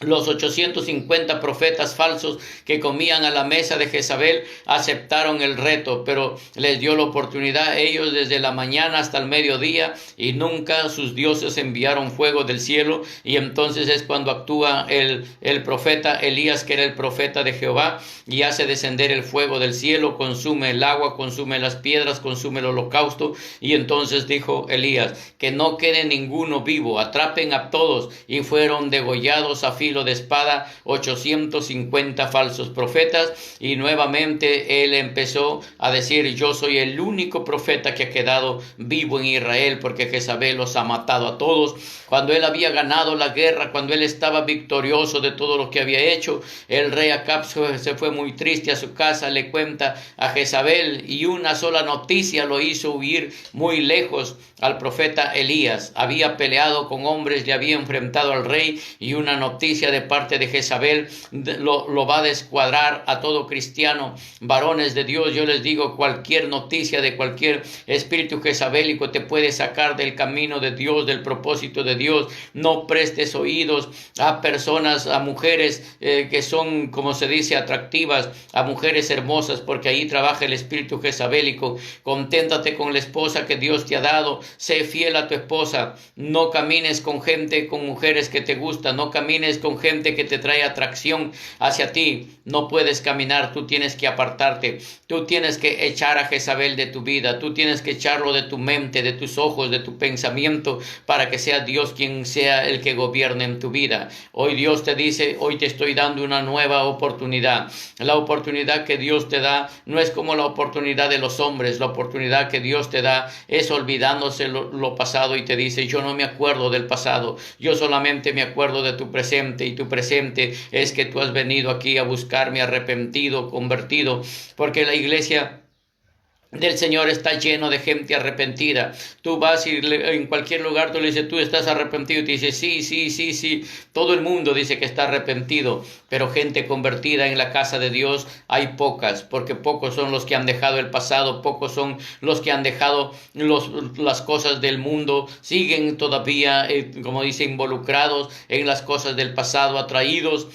Los 850 profetas falsos que comían a la mesa de Jezabel aceptaron el reto, pero les dio la oportunidad ellos desde la mañana hasta el mediodía, y nunca sus dioses enviaron fuego del cielo. Y entonces es cuando actúa el profeta Elías, que era el profeta de Jehová, y hace descender el fuego del cielo, consume el agua, consume las piedras, consume el holocausto. Y entonces dijo Elías: que no quede ninguno vivo, atrapen a todos. Y fueron degollados a filo de espada 850 falsos profetas. Y nuevamente él empezó a decir: yo soy el único profeta que ha quedado vivo en Israel, porque Jezabel los ha matado a todos. Cuando él había ganado la guerra, cuando él estaba victorioso de todo lo que había hecho, el rey Acab se fue muy triste a su casa, le cuenta a Jezabel, y una sola noticia lo hizo huir muy lejos al profeta Elías. Había peleado con hombres, le había enfrentado al rey, y una noticia de parte de Jezabel lo va a descuadrar a todo cristiano. Varones de Dios, yo les digo, cualquier noticia de cualquier espíritu jezabélico te puede sacar del camino de Dios, del propósito de Dios. No prestes oídos a personas, a mujeres que son, como se dice, atractivas, a mujeres hermosas, porque ahí trabaja el espíritu jezabélico. Conténtate con la esposa que Dios te ha dado, sé fiel a tu esposa. No camines con gente, con mujeres que te gustan, no camines con gente que te trae atracción hacia ti. No puedes caminar, tú tienes que apartarte, tú tienes que echar a Jezabel de tu vida, tú tienes que echarlo de tu mente, de tus ojos, de tu pensamiento, para que sea Dios quien sea el que gobierne en tu vida. Hoy Dios te dice: hoy te estoy dando una nueva oportunidad. La oportunidad que Dios te da no es como la oportunidad de los hombres. La oportunidad que Dios te da es olvidándose lo pasado, y te dice: yo no me acuerdo del pasado, yo solamente me acuerdo de tu presente, y tu presente es que tú has venido aquí a buscarme arrepentido, convertido, porque la iglesia del Señor está lleno de gente arrepentida. Tú vas y en cualquier lugar tú le dices: tú estás arrepentido, y te dice: sí. Todo el mundo dice que está arrepentido, pero gente convertida en la casa de Dios hay pocas, porque pocos son los que han dejado el pasado, pocos son los que han dejado las cosas del mundo, siguen todavía, como dice, involucrados en las cosas del pasado, atraídos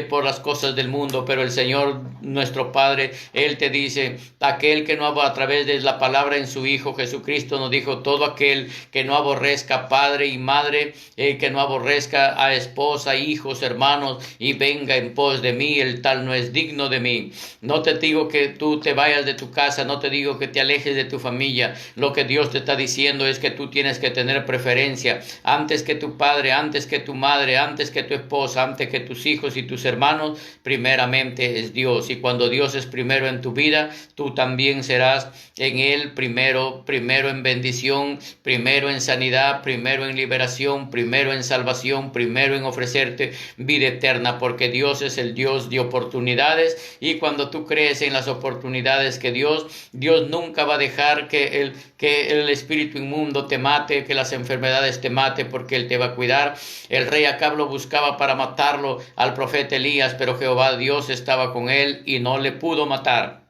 por las cosas del mundo. Pero el Señor, nuestro Padre, Él te dice: aquel que no va a través de la palabra en su Hijo Jesucristo nos dijo: todo aquel que no aborrezca padre y madre, que no aborrezca a esposa, hijos, hermanos, y venga en pos de mí, el tal no es digno de mí. No te digo que tú te vayas de tu casa, no te digo que te alejes de tu familia. Lo que Dios te está diciendo es que tú tienes que tener preferencia antes que tu padre, antes que tu madre, antes que tu esposa, antes que tus hijos y tus hermanos. Primeramente es Dios, y cuando Dios es primero en tu vida, tú también serás en Él primero en bendición, primero en sanidad, primero en liberación, primero en salvación, primero en ofrecerte vida eterna, porque Dios es el Dios de oportunidades, y cuando tú crees en las oportunidades que Dios nunca va a dejar que el espíritu inmundo te mate, que las enfermedades te mate, porque Él te va a cuidar. El rey Acab lo buscaba para matarlo al profeta Elías, pero Jehová Dios estaba con él y no le pudo matar.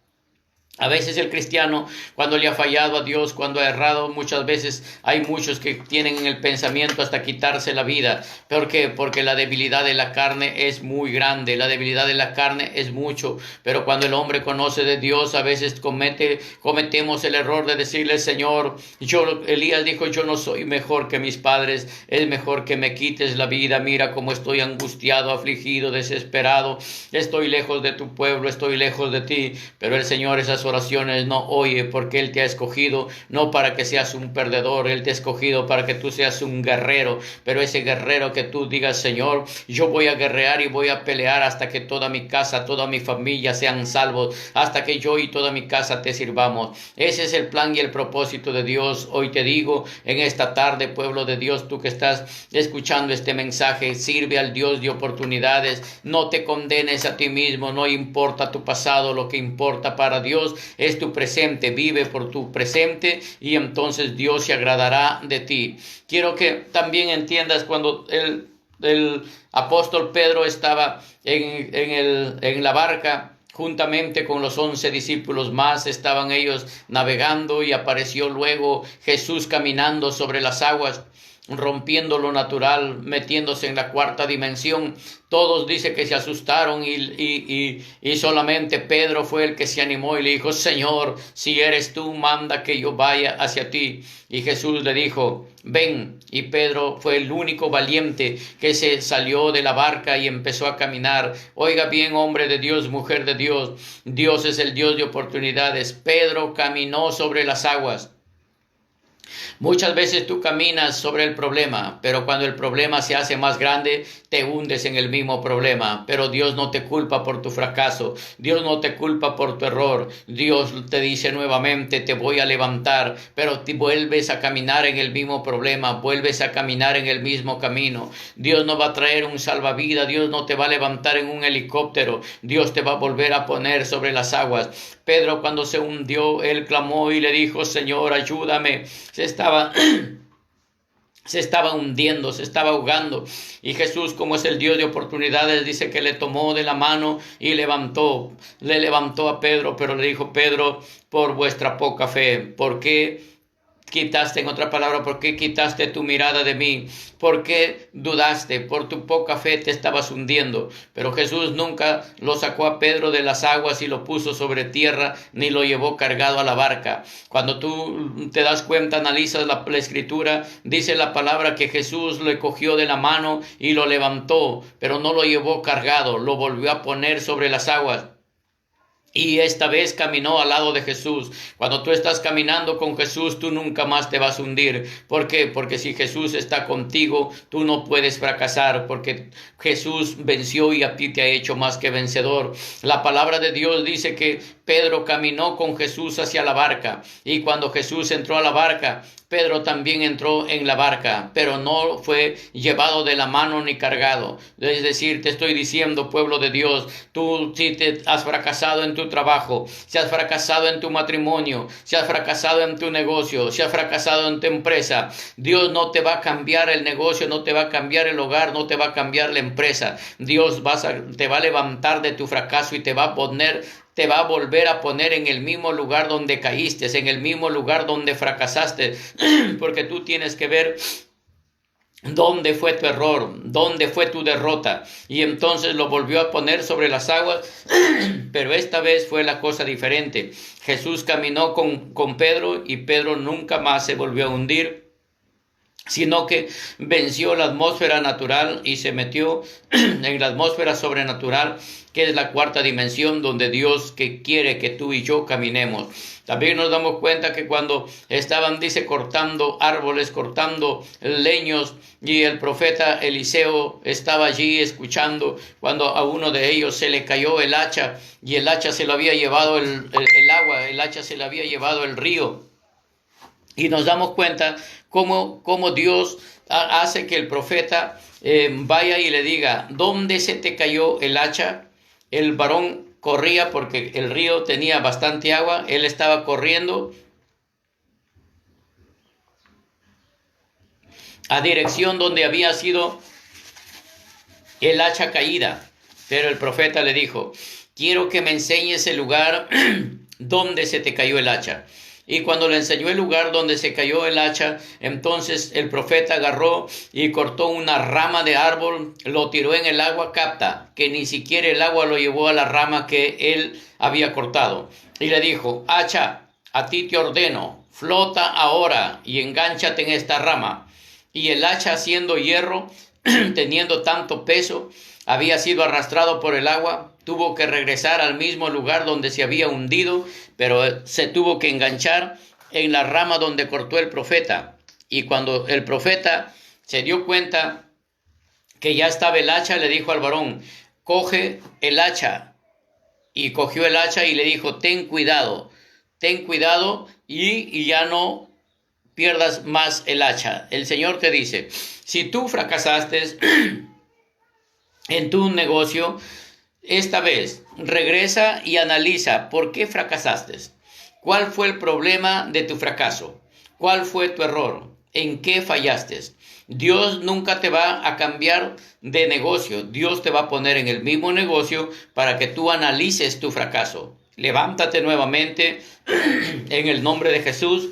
A veces el cristiano, cuando le ha fallado a Dios, cuando ha errado, muchas veces hay muchos que tienen en el pensamiento hasta quitarse la vida. ¿Por qué? Porque la debilidad de la carne es muy grande, la debilidad de la carne es mucho. Pero cuando el hombre conoce de Dios, a veces cometemos el error de decirle: Señor, Elías dijo: yo no soy mejor que mis padres, es mejor que me quites la vida. Mira cómo estoy angustiado, afligido, desesperado, estoy lejos de tu pueblo, estoy lejos de ti. Pero el Señor esas oraciones no oye, porque Él te ha escogido no para que seas un perdedor, Él te ha escogido para que tú seas un guerrero, pero ese guerrero que tú digas: Señor, yo voy a guerrear y voy a pelear hasta que toda mi casa, toda mi familia sean salvos, hasta que yo y toda mi casa te sirvamos. Ese es el plan y el propósito de Dios. Hoy te digo, en esta tarde, pueblo de Dios, tú que estás escuchando este mensaje, sirve al Dios de oportunidades, no te condenes a ti mismo, no importa tu pasado, lo que importa para Dios es tu presente. Vive por tu presente y entonces Dios se agradará de ti. Quiero que también entiendas, cuando el apóstol Pedro estaba en la barca, juntamente con los 11 discípulos más, estaban ellos navegando, y apareció luego Jesús caminando sobre las aguas, rompiendo lo natural, metiéndose en la cuarta dimensión. Todos dice que se asustaron y solamente Pedro fue el que se animó y le dijo: Señor, si eres tú, manda que yo vaya hacia ti. Y Jesús le dijo: ven. Y Pedro fue el único valiente que se salió de la barca y empezó a caminar. Oiga bien, hombre de Dios, mujer de Dios, Dios es el Dios de oportunidades. Pedro caminó sobre las aguas. Muchas veces tú caminas sobre el problema, pero cuando el problema se hace más grande, te hundes en el mismo problema. Pero Dios no te culpa por tu fracaso, Dios no te culpa por tu error. Dios te dice nuevamente: te voy a levantar, pero te vuelves a caminar en el mismo problema, vuelves a caminar en el mismo camino. Dios no va a traer un salvavidas, Dios no te va a levantar en un helicóptero, Dios te va a volver a poner sobre las aguas. Pedro, cuando se hundió, él clamó y le dijo: Señor, ayúdame. Se estaba hundiendo, se estaba ahogando. Y Jesús, como es el Dios de oportunidades, dice que le tomó de la mano y le levantó a Pedro, pero le dijo: Pedro, por vuestra poca fe, ¿por qué quitaste, en otra palabra, por qué quitaste tu mirada de mí? ¿Por qué dudaste? Por tu poca fe te estabas hundiendo. Pero Jesús nunca lo sacó a Pedro de las aguas y lo puso sobre tierra, ni lo llevó cargado a la barca. Cuando tú te das cuenta, analizas la escritura, dice la palabra que Jesús le cogió de la mano y lo levantó, pero no lo llevó cargado, lo volvió a poner sobre las aguas. Y esta vez caminó al lado de Jesús. Cuando tú estás caminando con Jesús, tú nunca más te vas a hundir. ¿Por qué? Porque si Jesús está contigo, tú no puedes fracasar, porque Jesús venció y a ti te ha hecho más que vencedor. La palabra de Dios dice que Pedro caminó con Jesús hacia la barca, y cuando Jesús entró a la barca, Pedro también entró en la barca, pero no fue llevado de la mano ni cargado. Es decir, te estoy diciendo, pueblo de Dios, tú si te has fracasado en tu trabajo, si has fracasado en tu matrimonio, si has fracasado en tu negocio, si has fracasado en tu empresa, Dios no te va a cambiar el negocio, no te va a cambiar el hogar, no te va a cambiar la empresa. Dios te va a levantar de tu fracaso y te va a volver a poner en el mismo lugar donde caíste, en el mismo lugar donde fracasaste, porque tú tienes que ver ¿Dónde fue tu error? ¿Dónde fue tu derrota? Y entonces lo volvió a poner sobre las aguas, pero esta vez fue la cosa diferente. Jesús caminó con Pedro y Pedro nunca más se volvió a hundir, sino que venció la atmósfera natural y se metió en la atmósfera sobrenatural, que es la cuarta dimensión donde Dios que quiere que tú y yo caminemos. También nos damos cuenta que cuando estaban, dice, cortando árboles, cortando leños, y el profeta Eliseo estaba allí escuchando, cuando a uno de ellos se le cayó el hacha, y el hacha se lo había llevado el agua, el hacha se lo había llevado el río. Y nos damos cuenta cómo Dios hace que el profeta vaya y le diga, ¿dónde se te cayó el hacha? El varón corría porque el río tenía bastante agua, él estaba corriendo a dirección donde había sido el hacha caída. Pero el profeta le dijo, quiero que me enseñes el lugar donde se te cayó el hacha. Y cuando le enseñó el lugar donde se cayó el hacha, entonces el profeta agarró y cortó una rama de árbol, lo tiró en el agua, capta, que ni siquiera el agua lo llevó a la rama que él había cortado. Y le dijo, hacha, a ti te ordeno, flota ahora y engánchate en esta rama. Y el hacha, siendo hierro, teniendo tanto peso, había sido arrastrado por el agua, tuvo que regresar al mismo lugar donde se había hundido, pero se tuvo que enganchar en la rama donde cortó el profeta. Y cuando el profeta se dio cuenta que ya estaba el hacha, le dijo al varón, coge el hacha. Y cogió el hacha y le dijo, ten cuidado y ya no pierdas más el hacha. El Señor te dice, si tú fracasaste en tu negocio, esta vez regresa y analiza por qué fracasaste. ¿Cuál fue el problema de tu fracaso? ¿Cuál fue tu error? ¿En qué fallaste? Dios nunca te va a cambiar de negocio. Dios te va a poner en el mismo negocio para que tú analices tu fracaso. Levántate nuevamente en el nombre de Jesús.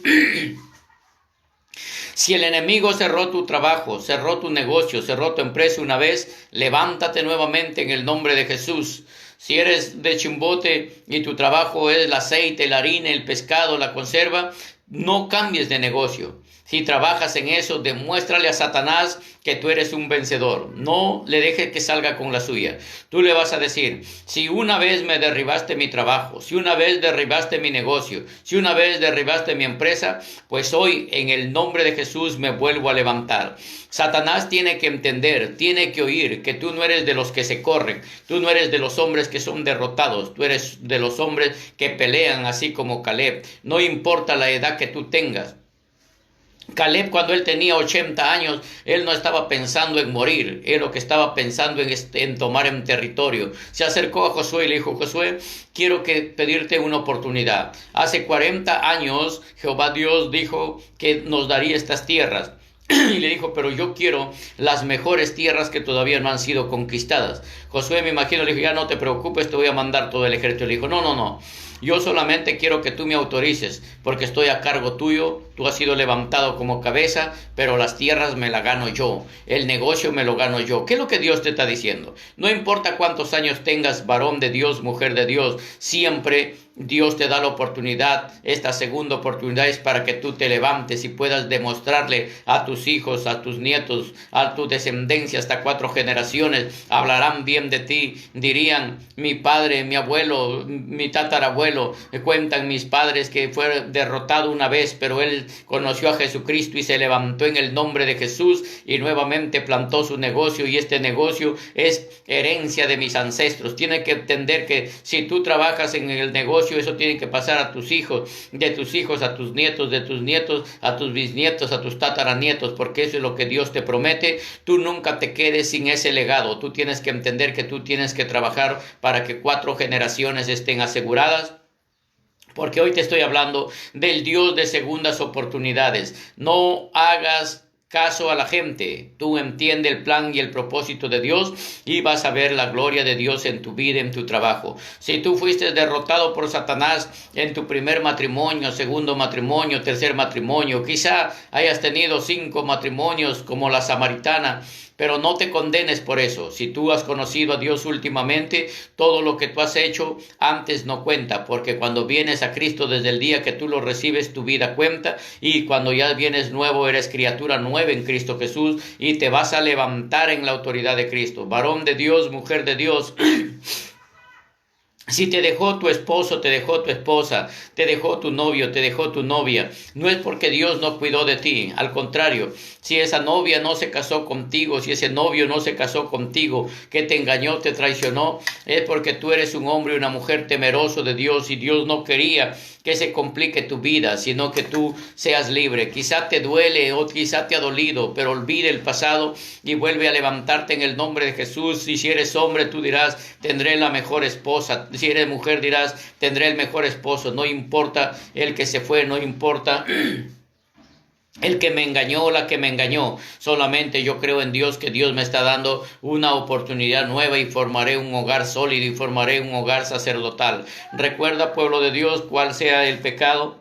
Si el enemigo cerró tu trabajo, cerró tu negocio, cerró tu empresa una vez, levántate nuevamente en el nombre de Jesús. Si eres de Chimbote y tu trabajo es el aceite, la harina, el pescado, la conserva, no cambies de negocio. Si trabajas en eso, demuéstrale a Satanás que tú eres un vencedor. No le dejes que salga con la suya. Tú le vas a decir, si una vez me derribaste mi trabajo, si una vez derribaste mi negocio, si una vez derribaste mi empresa, pues hoy en el nombre de Jesús me vuelvo a levantar. Satanás tiene que entender, tiene que oír que tú no eres de los que se corren, tú no eres de los hombres que son derrotados, tú eres de los hombres que pelean así como Caleb. No importa la edad que tú tengas. Caleb, cuando él tenía 80 años, él no estaba pensando en morir, él lo que estaba pensando en tomar un territorio. Se acercó a Josué y le dijo, Josué, quiero pedirte una oportunidad. Hace 40 años Jehová Dios dijo que nos daría estas tierras. Y le dijo, pero yo quiero las mejores tierras que todavía no han sido conquistadas. Josué, me imagino, le dijo, ya no te preocupes, te voy a mandar todo el ejército. Le dijo, no, yo solamente quiero que tú me autorices, porque estoy a cargo tuyo, tú has sido levantado como cabeza, pero las tierras me las gano yo, el negocio me lo gano yo. ¿Qué es lo que Dios te está diciendo? No importa cuántos años tengas, varón de Dios, mujer de Dios, siempre Dios te da la oportunidad. Esta segunda oportunidad es para que tú te levantes y puedas demostrarle a tus hijos, a tus nietos, a tu descendencia, hasta 4 generaciones, hablarán bien de ti, dirían, mi padre, mi abuelo, mi tatarabuelo, cuentan mis padres que fue derrotado una vez, pero él conoció a Jesucristo y se levantó en el nombre de Jesús y nuevamente plantó su negocio, y este negocio es herencia de mis ancestros. Tiene que entender que si tú trabajas en el negocio, eso tiene que pasar a tus hijos, de tus hijos a tus nietos, de tus nietos a tus bisnietos, a tus tataranietos, porque eso es lo que Dios te promete. Tú nunca te quedes sin ese legado. Tú tienes que entender que tú tienes que trabajar para que 4 generaciones estén aseguradas. Porque hoy te estoy hablando del Dios de segundas oportunidades. No hagas caso a la gente. Tú entiendes el plan y el propósito de Dios y vas a ver la gloria de Dios en tu vida, en tu trabajo. Si tú fuiste derrotado por Satanás en tu primer matrimonio, segundo matrimonio, tercer matrimonio, quizá hayas tenido 5 matrimonios como la samaritana, pero no te condenes por eso. Si tú has conocido a Dios últimamente, todo lo que tú has hecho antes no cuenta, porque cuando vienes a Cristo desde el día que tú lo recibes, tu vida cuenta, y cuando ya vienes nuevo, eres criatura nueva en Cristo Jesús, y te vas a levantar en la autoridad de Cristo. Varón de Dios, mujer de Dios, si te dejó tu esposo, te dejó tu esposa, te dejó tu novio, te dejó tu novia, no es porque Dios no cuidó de ti. Al contrario, si esa novia no se casó contigo, si ese novio no se casó contigo, que te engañó, te traicionó, es porque tú eres un hombre y una mujer temeroso de Dios, y Dios no quería que se complique tu vida, sino que tú seas libre. Quizá te duele o quizá te ha dolido, pero olvide el pasado y vuelve a levantarte en el nombre de Jesús. Y si eres hombre, tú dirás, tendré la mejor esposa. Si eres mujer, dirás, tendré el mejor esposo. No importa el que se fue, no importa el que me engañó o la que me engañó. Solamente yo creo en Dios, que Dios me está dando una oportunidad nueva, y formaré un hogar sólido y formaré un hogar sacerdotal. Recuerda, pueblo de Dios, cuál sea el pecado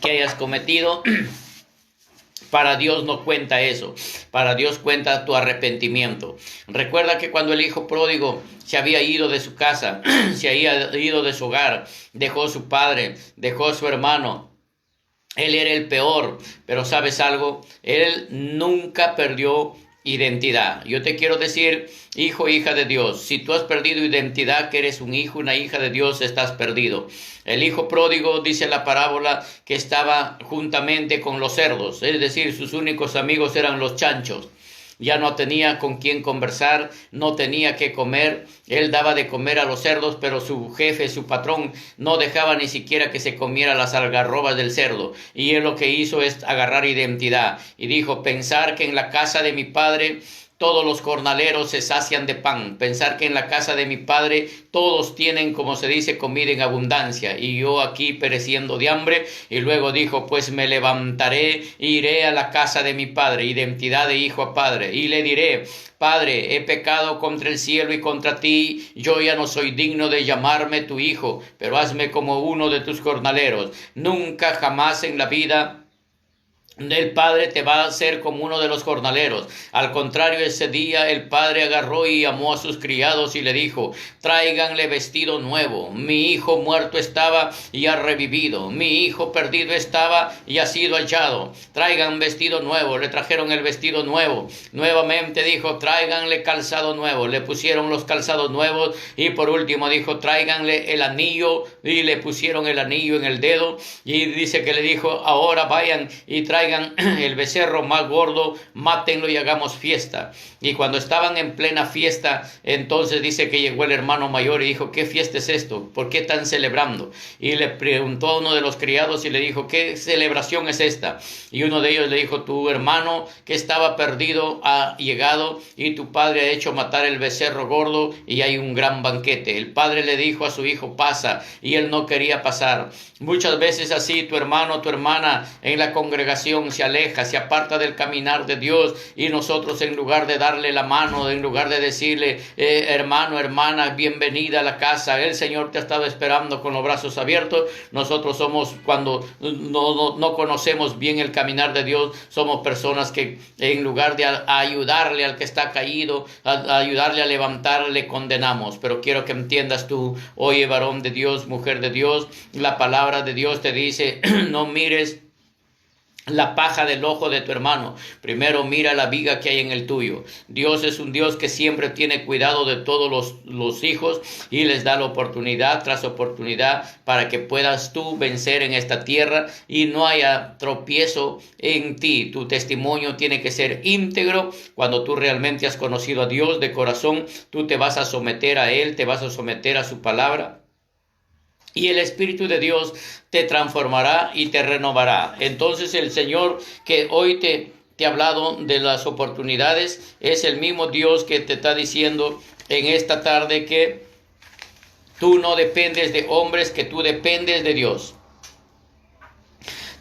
que hayas cometido. Para Dios no cuenta eso. Para Dios cuenta tu arrepentimiento. Recuerda que cuando el hijo pródigo se había ido de su casa, se había ido de su hogar, dejó a su padre, dejó a su hermano. Él era el peor, pero ¿sabes algo? Él nunca perdió identidad. Yo te quiero decir, hijo, hija de Dios, si tú has perdido identidad, que eres un hijo, una hija de Dios, estás perdido. El hijo pródigo, dice la parábola, que estaba juntamente con los cerdos, es decir, sus únicos amigos eran los chanchos. Ya no tenía con quién conversar, no tenía qué comer. Él daba de comer a los cerdos, pero su jefe, su patrón, no dejaba ni siquiera que se comiera las algarrobas del cerdo. Y él lo que hizo es agarrar identidad. Y dijo, pensar que en la casa de mi padre todos los jornaleros se sacian de pan. Pensar que en la casa de mi padre todos tienen, como se dice, comida en abundancia, y yo aquí pereciendo de hambre. Y luego dijo, pues me levantaré e iré a la casa de mi padre, identidad de hijo a padre, y le diré, Padre, he pecado contra el cielo y contra ti, yo ya no soy digno de llamarme tu hijo, pero hazme como uno de tus jornaleros. Nunca jamás en la vida el padre te va a hacer como uno de los jornaleros. Al contrario, ese día el padre agarró y llamó a sus criados y le dijo, tráiganle vestido nuevo. Mi hijo muerto estaba y ha revivido. Mi hijo perdido estaba y ha sido hallado. Traigan vestido nuevo. Le trajeron el vestido nuevo. Nuevamente dijo, tráiganle calzado nuevo. Le pusieron los calzados nuevos. Y por último dijo, tráiganle el anillo. Y le pusieron el anillo en el dedo. Y dice que le dijo, ahora vayan y traigan el becerro más gordo, mátenlo y hagamos fiesta. Y cuando estaban en plena fiesta, entonces dice que llegó el hermano mayor y dijo, ¿qué fiesta es esto? ¿Por qué están celebrando? Y le preguntó a uno de los criados y le dijo, ¿qué celebración es esta? Y uno de ellos le dijo, tu hermano que estaba perdido ha llegado y tu padre ha hecho matar el becerro gordo y hay un gran banquete. El padre le dijo a su hijo, pasa, y él no quería pasar. Muchas veces así tu hermano, tu hermana en la congregación se aleja, se aparta del caminar de Dios, y nosotros, en lugar de darle la mano, en lugar de decirle, hermano, hermana, bienvenida a la casa, el Señor te ha estado esperando con los brazos abiertos, nosotros somos, cuando no conocemos bien el caminar de Dios, somos personas que en lugar de ayudarle al que está caído, ayudarle a levantar, le condenamos. Pero quiero que entiendas tú, oye, varón de Dios, mujer de Dios, la palabra de Dios te dice, no mires la paja del ojo de tu hermano, primero mira la viga que hay en el tuyo. Dios es un Dios que siempre tiene cuidado de todos los hijos y les da la oportunidad tras oportunidad para que puedas tú vencer en esta tierra y no haya tropiezo en ti. Tu testimonio tiene que ser íntegro. Cuando tú realmente has conocido a Dios de corazón, tú te vas a someter a Él, te vas a someter a su palabra. Y el Espíritu de Dios te transformará y te renovará. Entonces el Señor que hoy te ha hablado de las oportunidades es el mismo Dios que te está diciendo en esta tarde que tú no dependes de hombres, que tú dependes de Dios.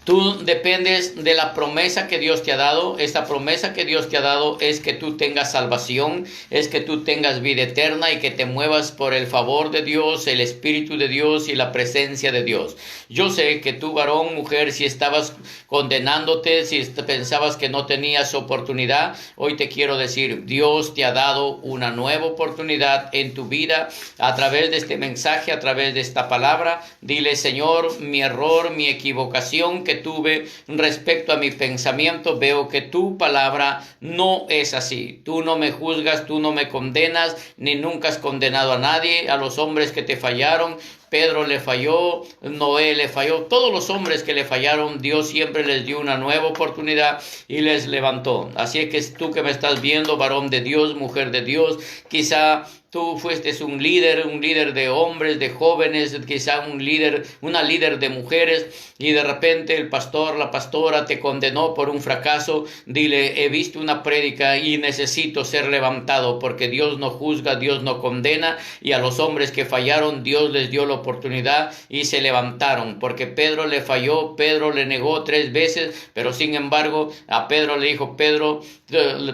Tú dependes de la promesa que Dios te ha dado. Esta promesa que Dios te ha dado es que tú tengas salvación, es que tú tengas vida eterna y que te muevas por el favor de Dios, el Espíritu de Dios y la presencia de Dios. Yo sé que tú, varón, mujer, si estabas condenándote, si pensabas que no tenías oportunidad, hoy te quiero decir, Dios te ha dado una nueva oportunidad en tu vida a través de este mensaje, a través de esta palabra. Dile, Señor, mi error, mi equivocación que tuve respecto a mi pensamiento, veo que tu palabra no es así. Tú no me juzgas, tú no me condenas, ni nunca has condenado a nadie, a los hombres que te fallaron. Pedro le falló, Noé le falló, todos los hombres que le fallaron, Dios siempre les dio una nueva oportunidad y les levantó. Así es que tú que me estás viendo, varón de Dios, mujer de Dios, quizá tú fuiste un líder de hombres, de jóvenes, quizá una líder de mujeres, y de repente el pastor, la pastora te condenó por un fracaso. Dile, he visto una prédica y necesito ser levantado, porque Dios no juzga, Dios no condena, y a los hombres que fallaron, Dios les dio la oportunidad y se levantaron, porque Pedro le falló, Pedro le negó 3 veces, pero sin embargo a Pedro le dijo, Pedro,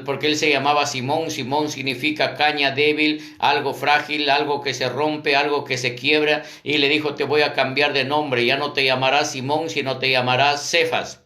porque él se llamaba Simón, Simón significa caña débil, algo frágil, algo que se rompe, algo que se quiebra, y le dijo, te voy a cambiar de nombre, ya no te llamarás Simón, sino te llamarás Cefas.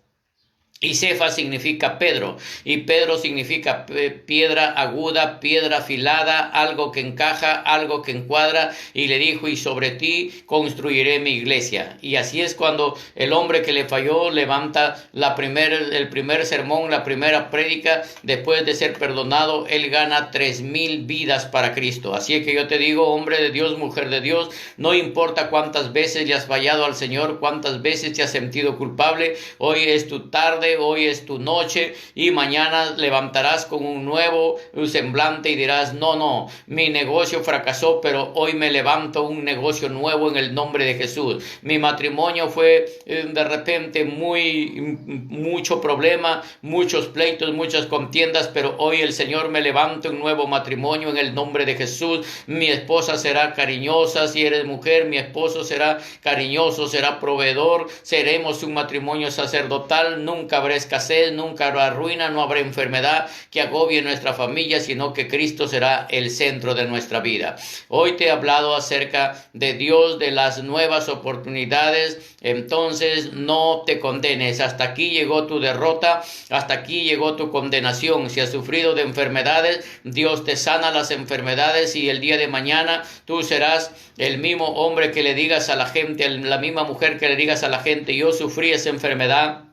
Y Cefas significa Pedro, y Pedro significa piedra aguda, piedra afilada, algo que encaja, algo que encuadra, y le dijo, y sobre ti construiré mi iglesia. Y así es cuando el hombre que le falló levanta el primer sermón, la primera prédica, después de ser perdonado, él gana 3,000 vidas para Cristo. Así es que yo te digo, hombre de Dios, mujer de Dios, no importa cuántas veces le has fallado al Señor, cuántas veces te has sentido culpable, hoy es tu tarde, hoy es tu noche, y mañana levantarás con un nuevo semblante y dirás, no, mi negocio fracasó, pero hoy me levanto un negocio nuevo en el nombre de Jesús. Mi matrimonio fue de repente mucho problema, muchos pleitos, muchas contiendas, pero hoy el Señor me levanta un nuevo matrimonio en el nombre de Jesús. Mi esposa será cariñosa, si eres mujer, mi esposo será cariñoso, será proveedor, seremos un matrimonio sacerdotal, nunca habrá escasez, nunca habrá ruina, no habrá enfermedad que agobie nuestra familia, sino que Cristo será el centro de nuestra vida. Hoy te he hablado acerca de Dios, de las nuevas oportunidades. Entonces no te condenes. Hasta aquí llegó tu derrota, hasta aquí llegó tu condenación. Si has sufrido de enfermedades, Dios te sana las enfermedades, y el día de mañana tú serás el mismo hombre que le digas a la gente, la misma mujer que le digas a la gente, yo sufrí esa enfermedad,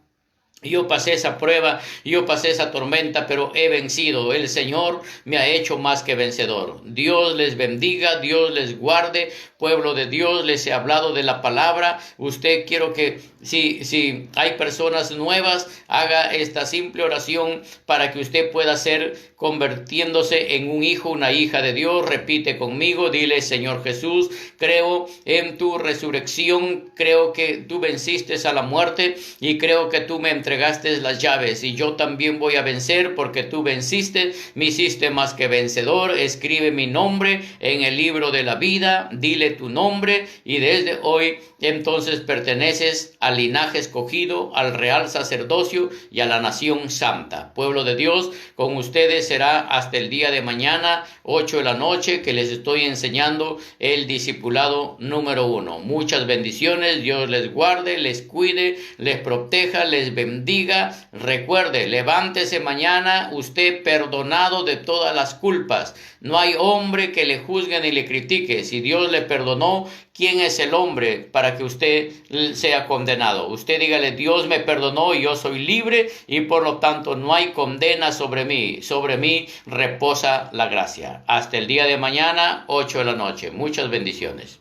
yo pasé esa prueba, yo pasé esa tormenta, pero he vencido. El Señor me ha hecho más que vencedor. Dios les bendiga, Dios les guarde. Pueblo de Dios, les he hablado de la palabra. Usted, quiero que si hay personas nuevas, haga esta simple oración para que usted pueda ser convirtiéndose en un hijo, una hija de Dios. Repite conmigo, dile, Señor Jesús, creo en tu resurrección, creo que tú venciste a la muerte, y creo que tú me entregaste las llaves, y yo también voy a vencer porque tú venciste, me hiciste más que vencedor. Escribe mi nombre en el libro de la vida, dile tu nombre, y desde hoy entonces perteneces al linaje escogido, al real sacerdocio y a la nación santa. Pueblo de Dios, con ustedes será hasta el día de mañana, 8 de la noche, que les estoy enseñando el discipulado número 1. Muchas bendiciones, Dios les guarde, les cuide, les proteja, les bendiga. Recuerde, levántese mañana usted perdonado de todas las culpas. No hay hombre que le juzgue ni le critique. Si Dios le perdonó, ¿quién es el hombre para que usted sea condenado? Usted dígale, Dios me perdonó y yo soy libre, y por lo tanto no hay condena sobre mí. Sobre mí reposa la gracia. Hasta el día de mañana, 8 de la noche. Muchas bendiciones.